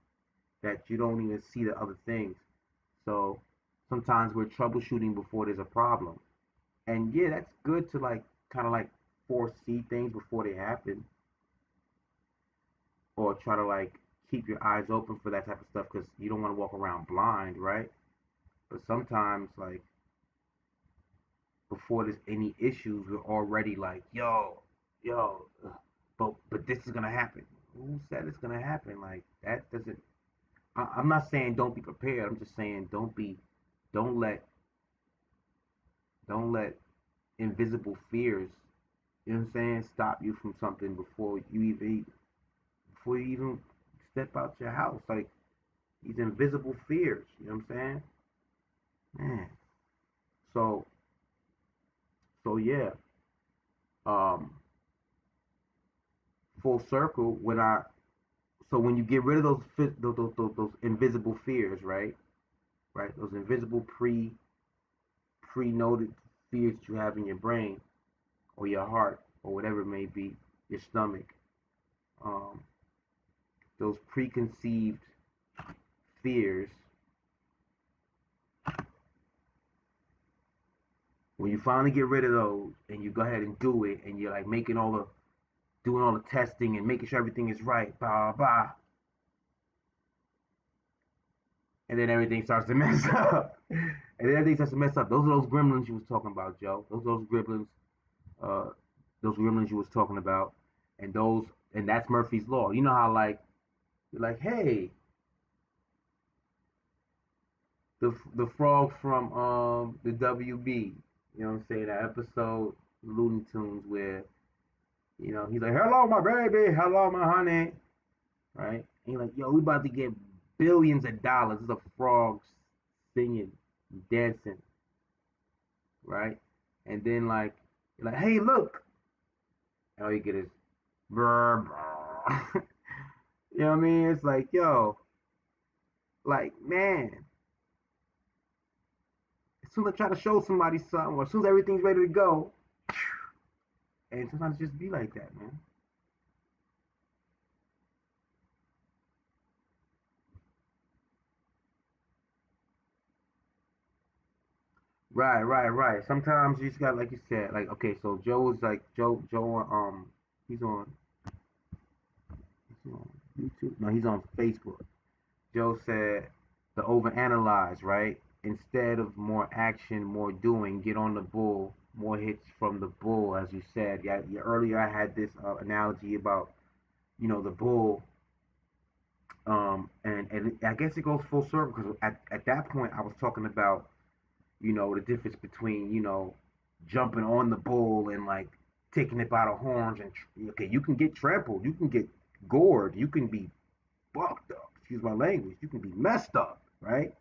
that you don't even see the other things. So sometimes we're troubleshooting before there's a problem. And yeah, that's good to like kind of like foresee things before they happen, or try to like keep your eyes open for that type of stuff because you don't want to walk around blind, right? But sometimes like before there's any issues, we're already like, yo, but this is gonna happen. Who said it's gonna happen? Like that doesn't. I'm not saying don't be prepared. I'm just saying don't let, don't let invisible fears, you know what I'm saying, stop you from something before you even step out your house. Like these invisible fears, you know what I'm saying? Man. So yeah. Um, full circle when I so when you get rid of those invisible fears, right? Right? Those invisible pre-noted fears that you have in your brain or your heart or whatever it may be, your stomach. Um, those preconceived fears, when you finally get rid of those and you go ahead and do it, and you're like making all the doing all the testing and making sure everything is right, blah blah, and then everything starts to mess up. And then everything starts to mess up. Those are those gremlins you was talking about, Joe. Uh, those gremlins you was talking about, and those, and that's Murphy's law. You know how like you're like, hey, the frog from the WB, you know what I'm saying? That episode Looney Tunes where he's like, hello my baby, hello my honey, right? And you're like, yo, we about to get billions of dollars. There's a frog singing, dancing, right? And then like you're like, hey, look, and all you get is brr, brr. You know what I mean? It's like, yo, like man, as soon as I try to show somebody something, or as soon as everything's ready to go, and sometimes it just be like that, man. Right, right, right. Sometimes you just got, like you said, like okay, so Joe is like Joe, he's on he's on YouTube. No, he's on Facebook. Joe said the overanalyze, right? Instead of more action, more doing, get on the bull, more hits from the bull, as you said. Yeah, yeah, earlier I had this analogy about the bull, and I guess it goes full circle because at that point I was talking about the difference between jumping on the bull and like taking it by the horns, and okay, you can get trampled, you can get gored, you can be fucked up, excuse my language, you can be messed up, right?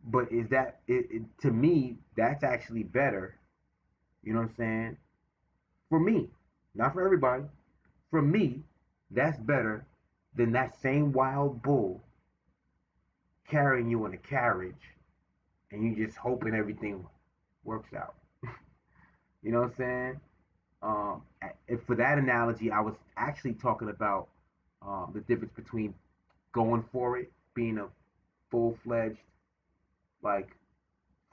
But is that to me that's actually better, you know what I'm saying? For me, not for everybody. For me, that's better than that same wild bull carrying you in a carriage and you just hoping everything works out. You know what I'm saying? For that analogy, I was actually talking about the difference between going for it, being a full-fledged like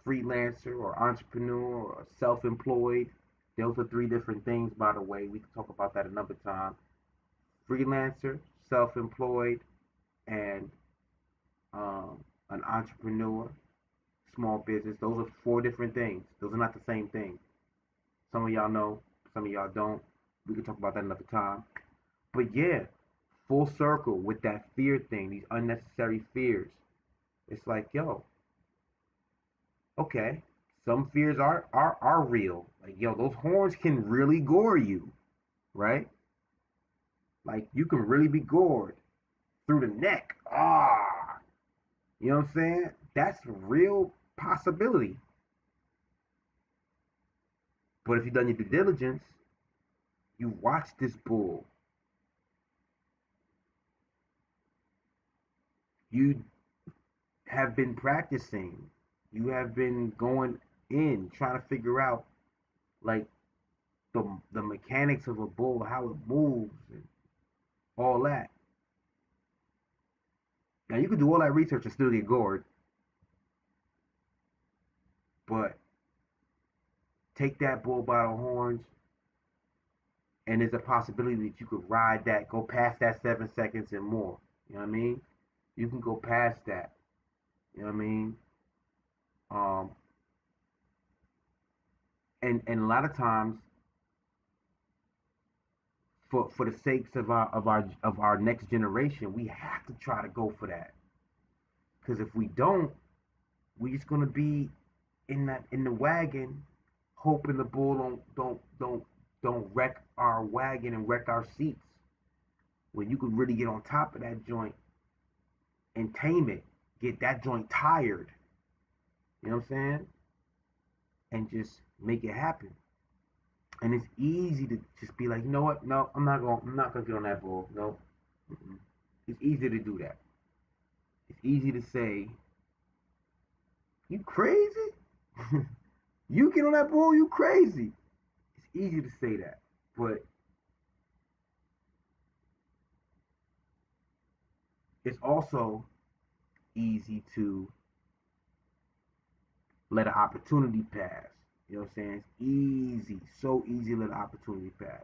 freelancer or entrepreneur or self-employed. Those are three different things, by the way. We can talk about that another time. Freelancer, self-employed, and an entrepreneur, small business. Those are four different things. Those are not the same thing. Some of y'all know, some of y'all don't. We could talk about that another time. But yeah, full circle with that fear thing, these unnecessary fears. It's like, yo, okay, some fears are real. Like, yo, those horns can really gore you, right? Like, you can really be gored through the neck. Ah, you know what I'm saying? That's a real possibility. But if you've done your due diligence, you watch this bull. You have been practicing. You have been going in trying to figure out like the mechanics of a bull, how it moves, and all that. Now you can do all that research and still get gored, but take that bull by the horns, and there's a possibility that you could ride that, go past that 7 seconds and more. You know what I mean? You can go past that. You know what I mean? Um, and a lot of times, for the sakes of our next generation, we have to try to go for that. Because if we don't, we're just gonna be in the wagon, hoping the bull don't wreck our wagon and wreck our seats. When you could really get on top of that joint and tame it, get that joint tired. You know what I'm saying? And just make it happen. And it's easy to just be like, you know what? No, I'm not gonna get on that bull. No. Mm-mm. It's easy to do that. It's easy to say, you crazy? You get on that bull, you crazy. It's easy to say that. But it's also easy to let an opportunity pass. You know what I'm saying? It's easy, so easy to let an opportunity pass.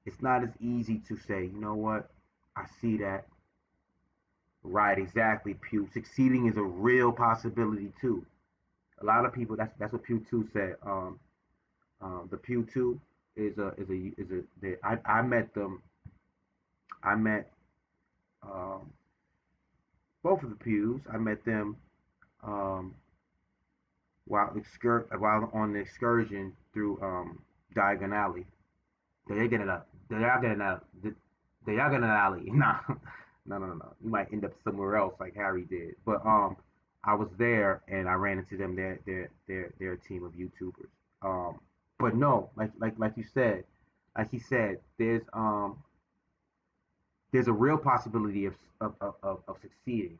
It's not as easy to say, you know what? I see that. Right, exactly, Pew. Succeeding is a real possibility too. A lot of people. That's what Pew Two said. The Pew Two is a. I met them. I met um, both of the Pews. I met them um, while on the excursion through Diagon Alley. Diagon Alley. Diagon Alley. Diagon Alley. Nah, no. You might end up somewhere else like Harry did. But I was there and I ran into them. They're a team of YouTubers. Um, but no, like you said, like he said, there's a real possibility of succeeding.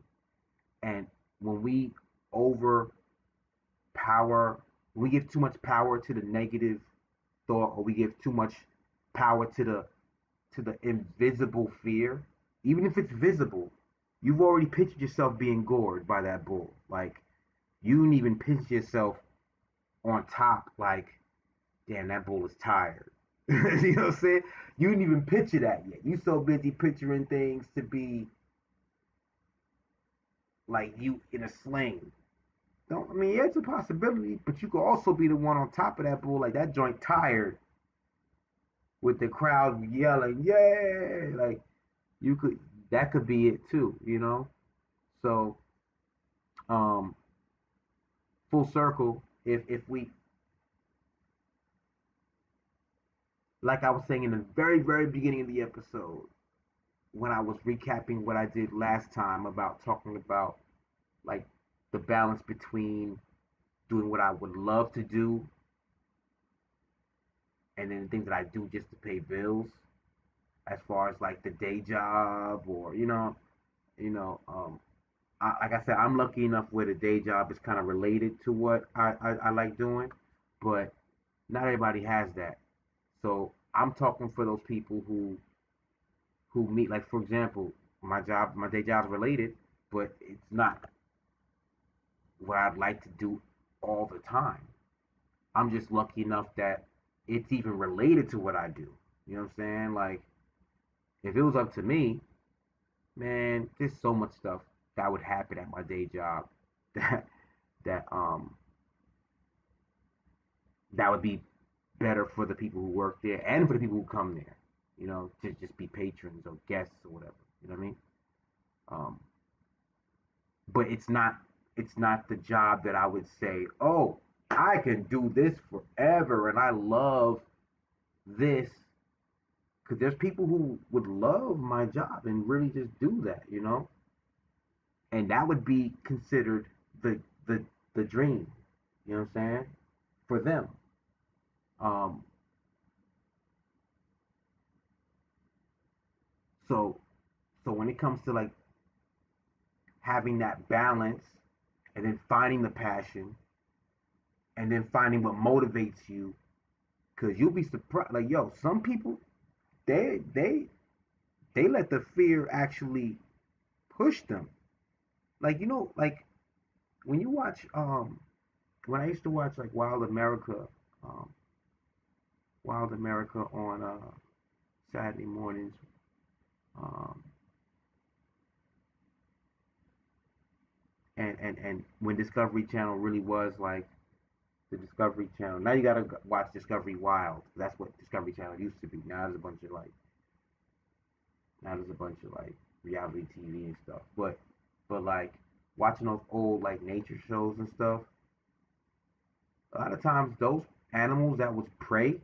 And when we overpower, when we give too much power to the negative thought, or we give too much power to the invisible fear, even if it's visible, you've already pictured yourself being gored by that bull. Like you didn't even picture yourself on top. Like, damn, that bull is tired. You know what I'm saying? You didn't even picture that yet. You so busy picturing things to be like you in a sling. Don't I mean yeah, it's a possibility, but you could also be the one on top of that bull, like that joint tired with the crowd yelling, "Yay!" Like you could that could be it too, you know. So um, full circle. If we like I was saying in the very beginning of the episode when I was recapping what I did last time about talking about like the balance between doing what I would love to do and then the things that I do just to pay bills, as far as like the day job or like I said, I'm lucky enough where the day job is kind of related to what I like doing, but not everybody has that. So I'm talking for those people who meet, like for example, my day job's related, but it's not what I'd like to do all the time. I'm just lucky enough that it's even related to what I do. You know what I'm saying? Like if it was up to me, man, there's so much stuff that would happen at my day job that that um that would be better for the people who work there and for the people who come there, to just be patrons or guests or whatever. You know what I mean? Um, but it's not the job that I would say, oh, I can do this forever and I love this, because there's people who would love my job and really just do that, and that would be considered the the the dream. You know what I'm saying? For them. Um, so so when it comes to like having that balance and then finding the passion and then finding what motivates you, because you'll be surprised. Like, yo, some people, they they they let the fear actually push them. Like, like when you watch when I used to watch like um Wild America on Saturday mornings, um and when Discovery Channel really was like the Discovery Channel. Now you gotta watch Discovery Wild. That's what Discovery Channel used to be. Now there's a bunch of like reality TV and stuff. But like watching those old like nature shows and stuff, a lot of times those animals that was prey,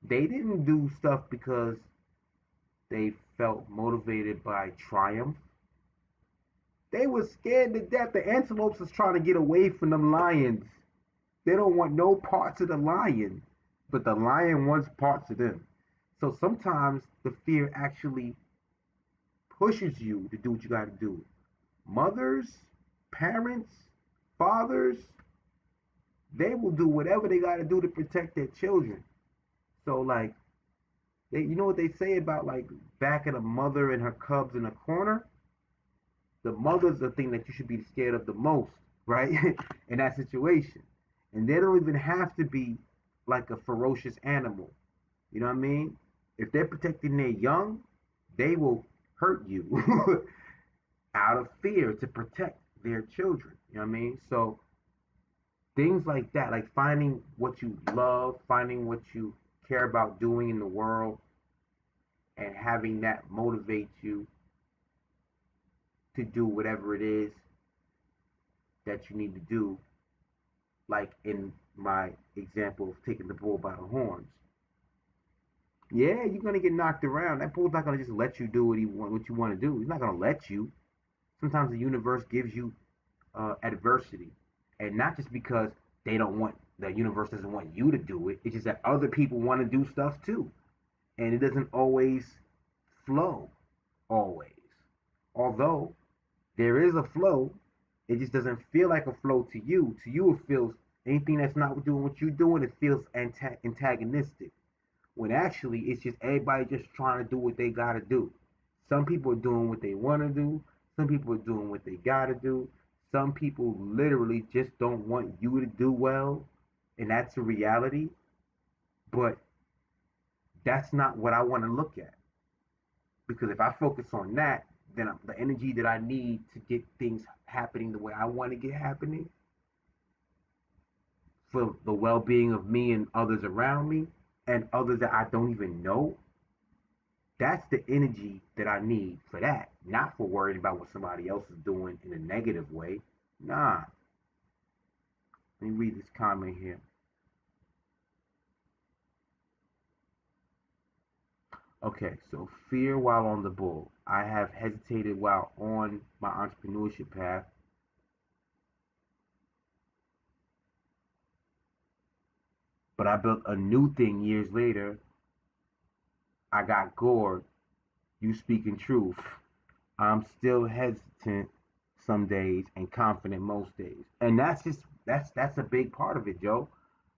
they didn't do stuff because they felt motivated by triumph. They was scared to death. The antelopes was trying to get away from them lions. They don't want no parts of the lion, but the lion wants parts of them. So sometimes the fear actually pushes you to do what you got to do. Mothers, parents, fathers, they will do whatever they got to do to protect their children. So like, you know what they say about like backing a mother and her cubs in a corner? The mother's the thing that you should be scared of the most, right? In that situation. And they don't even have to be like a ferocious animal. You know what I mean? If they're protecting their young, they will hurt you out of fear to protect their children. You know what I mean? So things like that, like finding what you love, finding what you care about doing in the world, and having that motivate you to do whatever it is that you need to do, like in my example of taking the bull by the horns. Yeah, you're gonna get knocked around. That bull's not gonna just let you do what you want to do. He's not gonna let you. Sometimes the universe gives you adversity, and not just because the universe doesn't want you to do it. It's just that other people want to do stuff too, and it doesn't always flow. Always, although there is a flow, it just doesn't feel like a flow to you. To you, it feels anything that's not doing what you're doing. It feels antagonistic. When actually it's just everybody just trying to do what they gotta do. Some people are doing what they want to do. Some people are doing what they gotta do. Some people literally just don't want you to do well, and that's a reality. But that's not what I want to look at, because if I focus on that, then the energy that I need to get things happening the way I want to get happening for the well-being of me and others around me and others that I don't even know, that's the energy that I need for that, not for worrying about what somebody else is doing in a negative way. Nah. Let me read this comment here. Okay, so fear while on the bull. I have hesitated while on my entrepreneurship path, but I built a new thing years later. I got gored. You speaking truth. I'm still hesitant some days and confident most days. And that's a big part of it, Joe.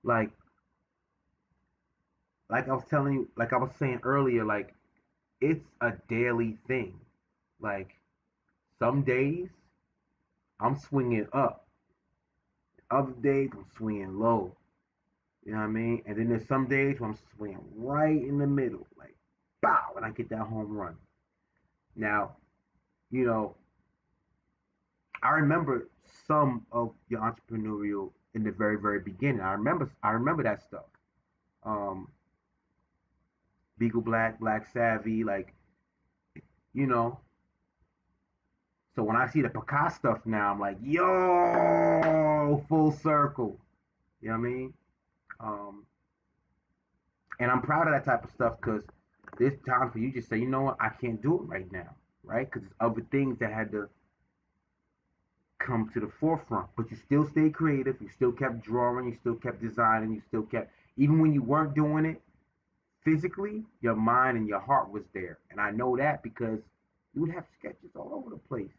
Like like I was telling you, like I was saying earlier, like it's a daily thing. Like some days I'm swinging up, other days I'm swinging low. You know what I mean? And then there's some days where I'm swinging right in the middle, like bow, and I get that home run. Now, you know, I remember some of your entrepreneurial in the very, very beginning. I remember that stuff. um, Beagle Black, Black Savvy, like, you know. So when I see the Picasso stuff now, I'm like, yo, full circle. You know what I mean? Um, and I'm proud of that type of stuff because there's times where you just say, you know what, I can't do it right now, right? Because there's other things that had to come to the forefront. But you still stayed creative. You still kept drawing. You still kept designing. You still kept, even when you weren't doing it physically, your mind and your heart was there. And I know that because you would have sketches all over the place,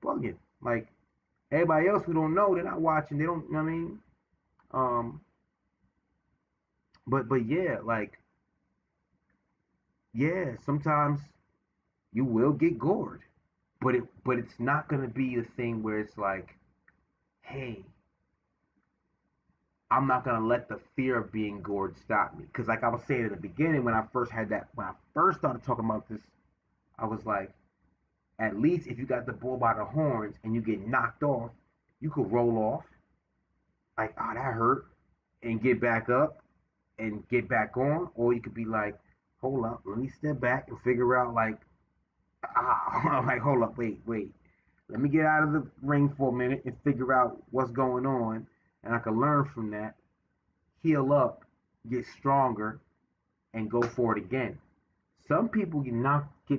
bugging. Like everybody else who don't know, they're not watching. They don't, you know what I mean? Um, but yeah, like yeah, sometimes you will get gored, but it's not gonna be the thing where it's like, hey, I'm not gonna let the fear of being gored stop me. Cause like I was saying in the beginning, when I first started talking about this, I was like, at least if you got the bull by the horns and you get knocked off, you could roll off, like, oh, that hurt, and get back up and get back on, or you could be like, hold up, let me step back and figure out like, ah, like, hold up, wait, let me get out of the ring for a minute and figure out what's going on, and I can learn from that, heal up, get stronger, and go for it again. Some people get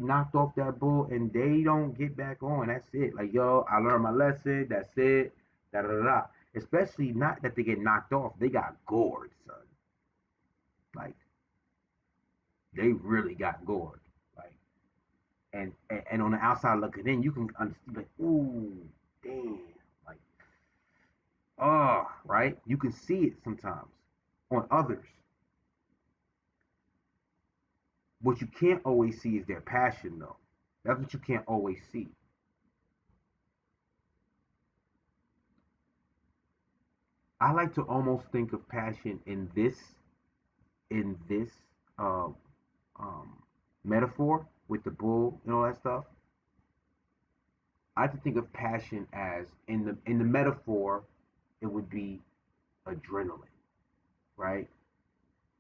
knocked off that bull and they don't get back on. That's it. Like, yo, I learned my lesson. That's it. Da da da da. Especially not that they get knocked off. They got gored, son. Like they really got gored. Like and on the outside looking in, you can understand like, ooh, damn. Like, oh, right? You can see it sometimes on others. What you can't always see is their passion though. That's what you can't always see. I like to almost think of passion in this uh, um, metaphor with the bull and all that stuff. I like to think of passion as in the metaphor, it would be adrenaline, right?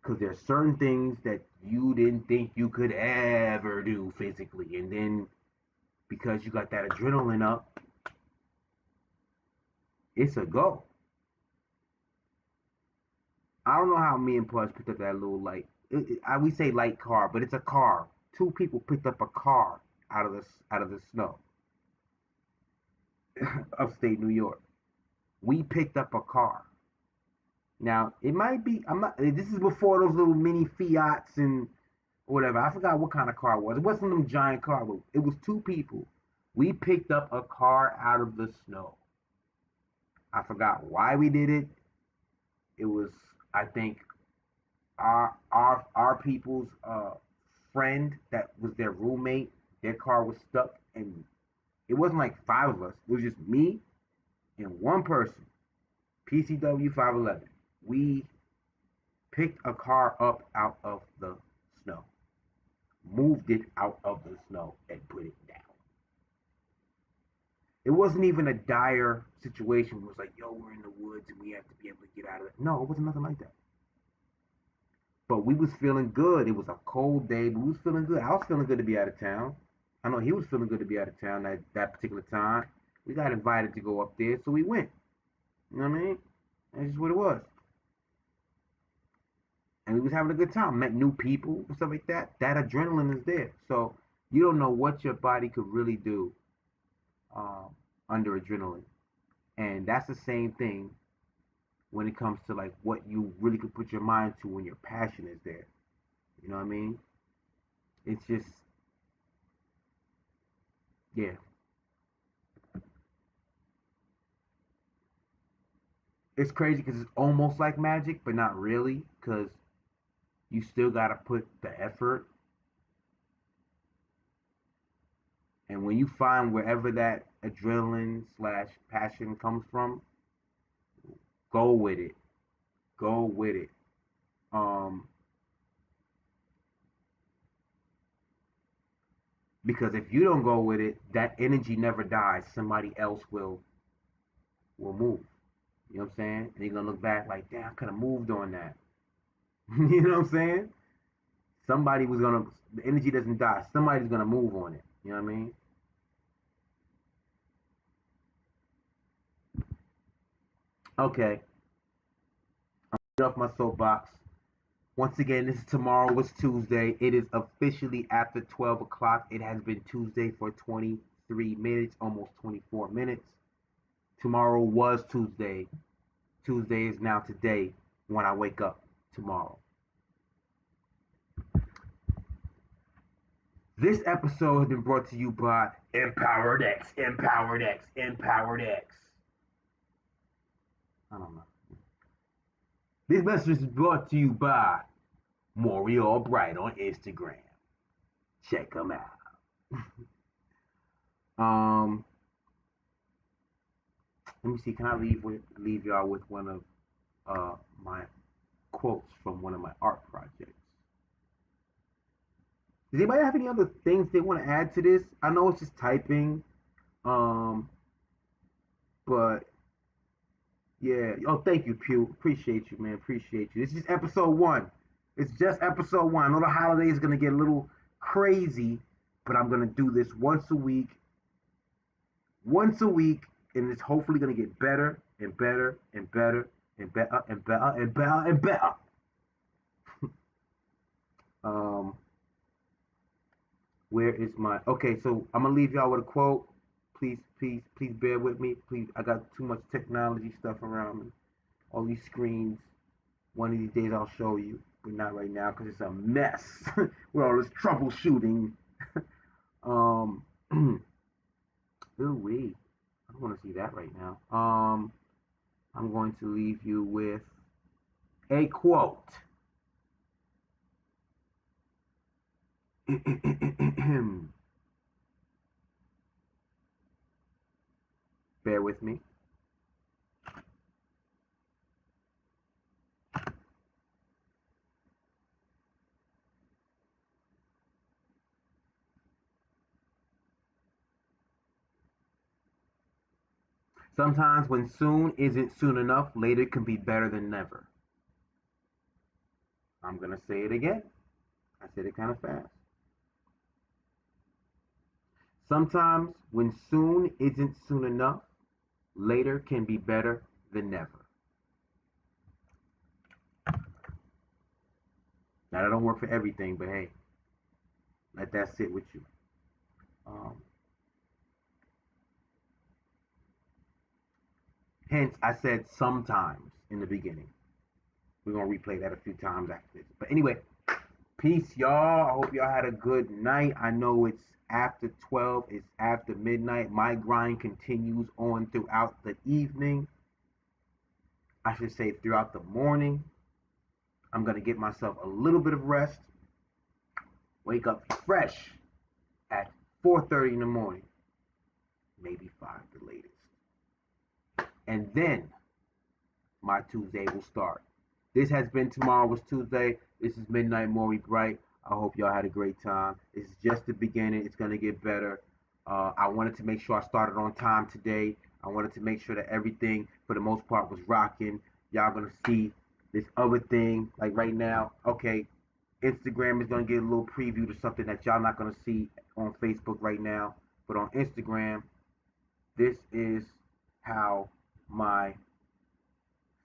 Because there's certain things that you didn't think you could ever do physically, and then because you got that adrenaline up, it's a go. I don't know how me and Plus picked up that little light. We say light car, but it's a car. Two people picked up a car out of the snow, upstate New York. We picked up a car. Now it might be. I'm not. This is before those little mini Fiats and whatever. I forgot what kind of car it was. It wasn't them giant car. But it was two people. We picked up a car out of the snow. I forgot why we did it. It was, I think, our people's friend that was their roommate. Their car was stuck, and it wasn't like five of us. It was just me and one person. PCW 511. We picked a car up out of the snow, moved it out of the snow, and put it down. It wasn't even a dire situation. It was like, yo, we're in the woods and we have to be able to get out of it. No, it wasn't nothing like that. But we was feeling good. It was a cold day, but we was feeling good. I was feeling good to be out of town. I know he was feeling good to be out of town that particular time. We got invited to go up there, so we went. You know what I mean? That's just what it was. And we was having a good time. Met new people and stuff like that. That adrenaline is there. So you don't know what your body could really do um, under adrenaline. And that's the same thing when it comes to like what you really could put your mind to when your passion is there. You know what I mean? It's just, yeah. It's crazy because it's almost like magic, but not really because you still got to put the effort. And when you find wherever that adrenaline slash passion comes from, go with it. Go with it. Um, because if you don't go with it, that energy never dies. Somebody else will move. You know what I'm saying? And you're gonna look back like, damn, I could have moved on that. You know what I'm saying? Somebody was gonna, the energy doesn't die. Somebody's gonna move on it. You know what I mean? Okay, get off my soapbox. Once again, this is tomorrow was Tuesday. It is officially after 12 o'clock. It has been Tuesday for 23 minutes, almost 24 minutes. Tomorrow was Tuesday. Tuesday is now today when I wake up tomorrow. This episode has been brought to you by Empowered X, Empowered X, Empowered X. I don't know. This message is brought to you by Maury Albright on Instagram. Check him out. um, Let me see. Can I leave y'all with one of my quotes from one of my art projects? Does anybody have any other things they want to add to this? I know it's just typing, um, but yeah. Oh, thank you, Pew. Appreciate you, man. Appreciate you. This is episode one. It's just episode one. I know the holiday is gonna get a little crazy, but I'm gonna do this once a week, and it's hopefully gonna get better and better and better and better and better and better and better. Um, where is my okay? So I'm gonna leave y'all with a quote. Please, please, please bear with me. Please, I got too much technology stuff around me. All these screens. One of these days I'll show you, but not right now because it's a mess with all this troubleshooting. um, ooh wee, I don't want to see that right now. I'm going to leave you with a quote. Bear with me. Sometimes when soon isn't soon enough, later can be better than never. I'm going to say it again. I said it kind of fast. Sometimes when soon isn't soon enough, later can be better than never. Now, that don't work for everything, but hey, let that sit with you. Um, Hence, I said sometimes in the beginning. We're going to replay that a few times after this. But anyway, peace, y'all. I hope y'all had a good night. I know it's after 12, it's after midnight. My grind continues on throughout the evening. I should say throughout the morning. I'm going to get myself a little bit of rest. Wake up fresh at 4:30 in the morning, maybe 5 the latest. And then my Tuesday will start. This has been Tomorrow Was Tuesday. This is Midnight Maury Bright. I hope y'all had a great time. This is just the beginning. It's going to get better. I wanted to make sure I started on time today. I wanted to make sure that everything, for the most part, was rocking. Y'all going to see this other thing, like right now. Okay, Instagram is going to get a little preview to something that y'all not going to see on Facebook right now. But on Instagram, this is how my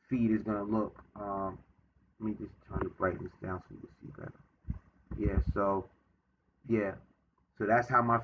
feed is going to look. Let me just turn the brightness down so you can see better. Yeah, so, yeah. So that's how my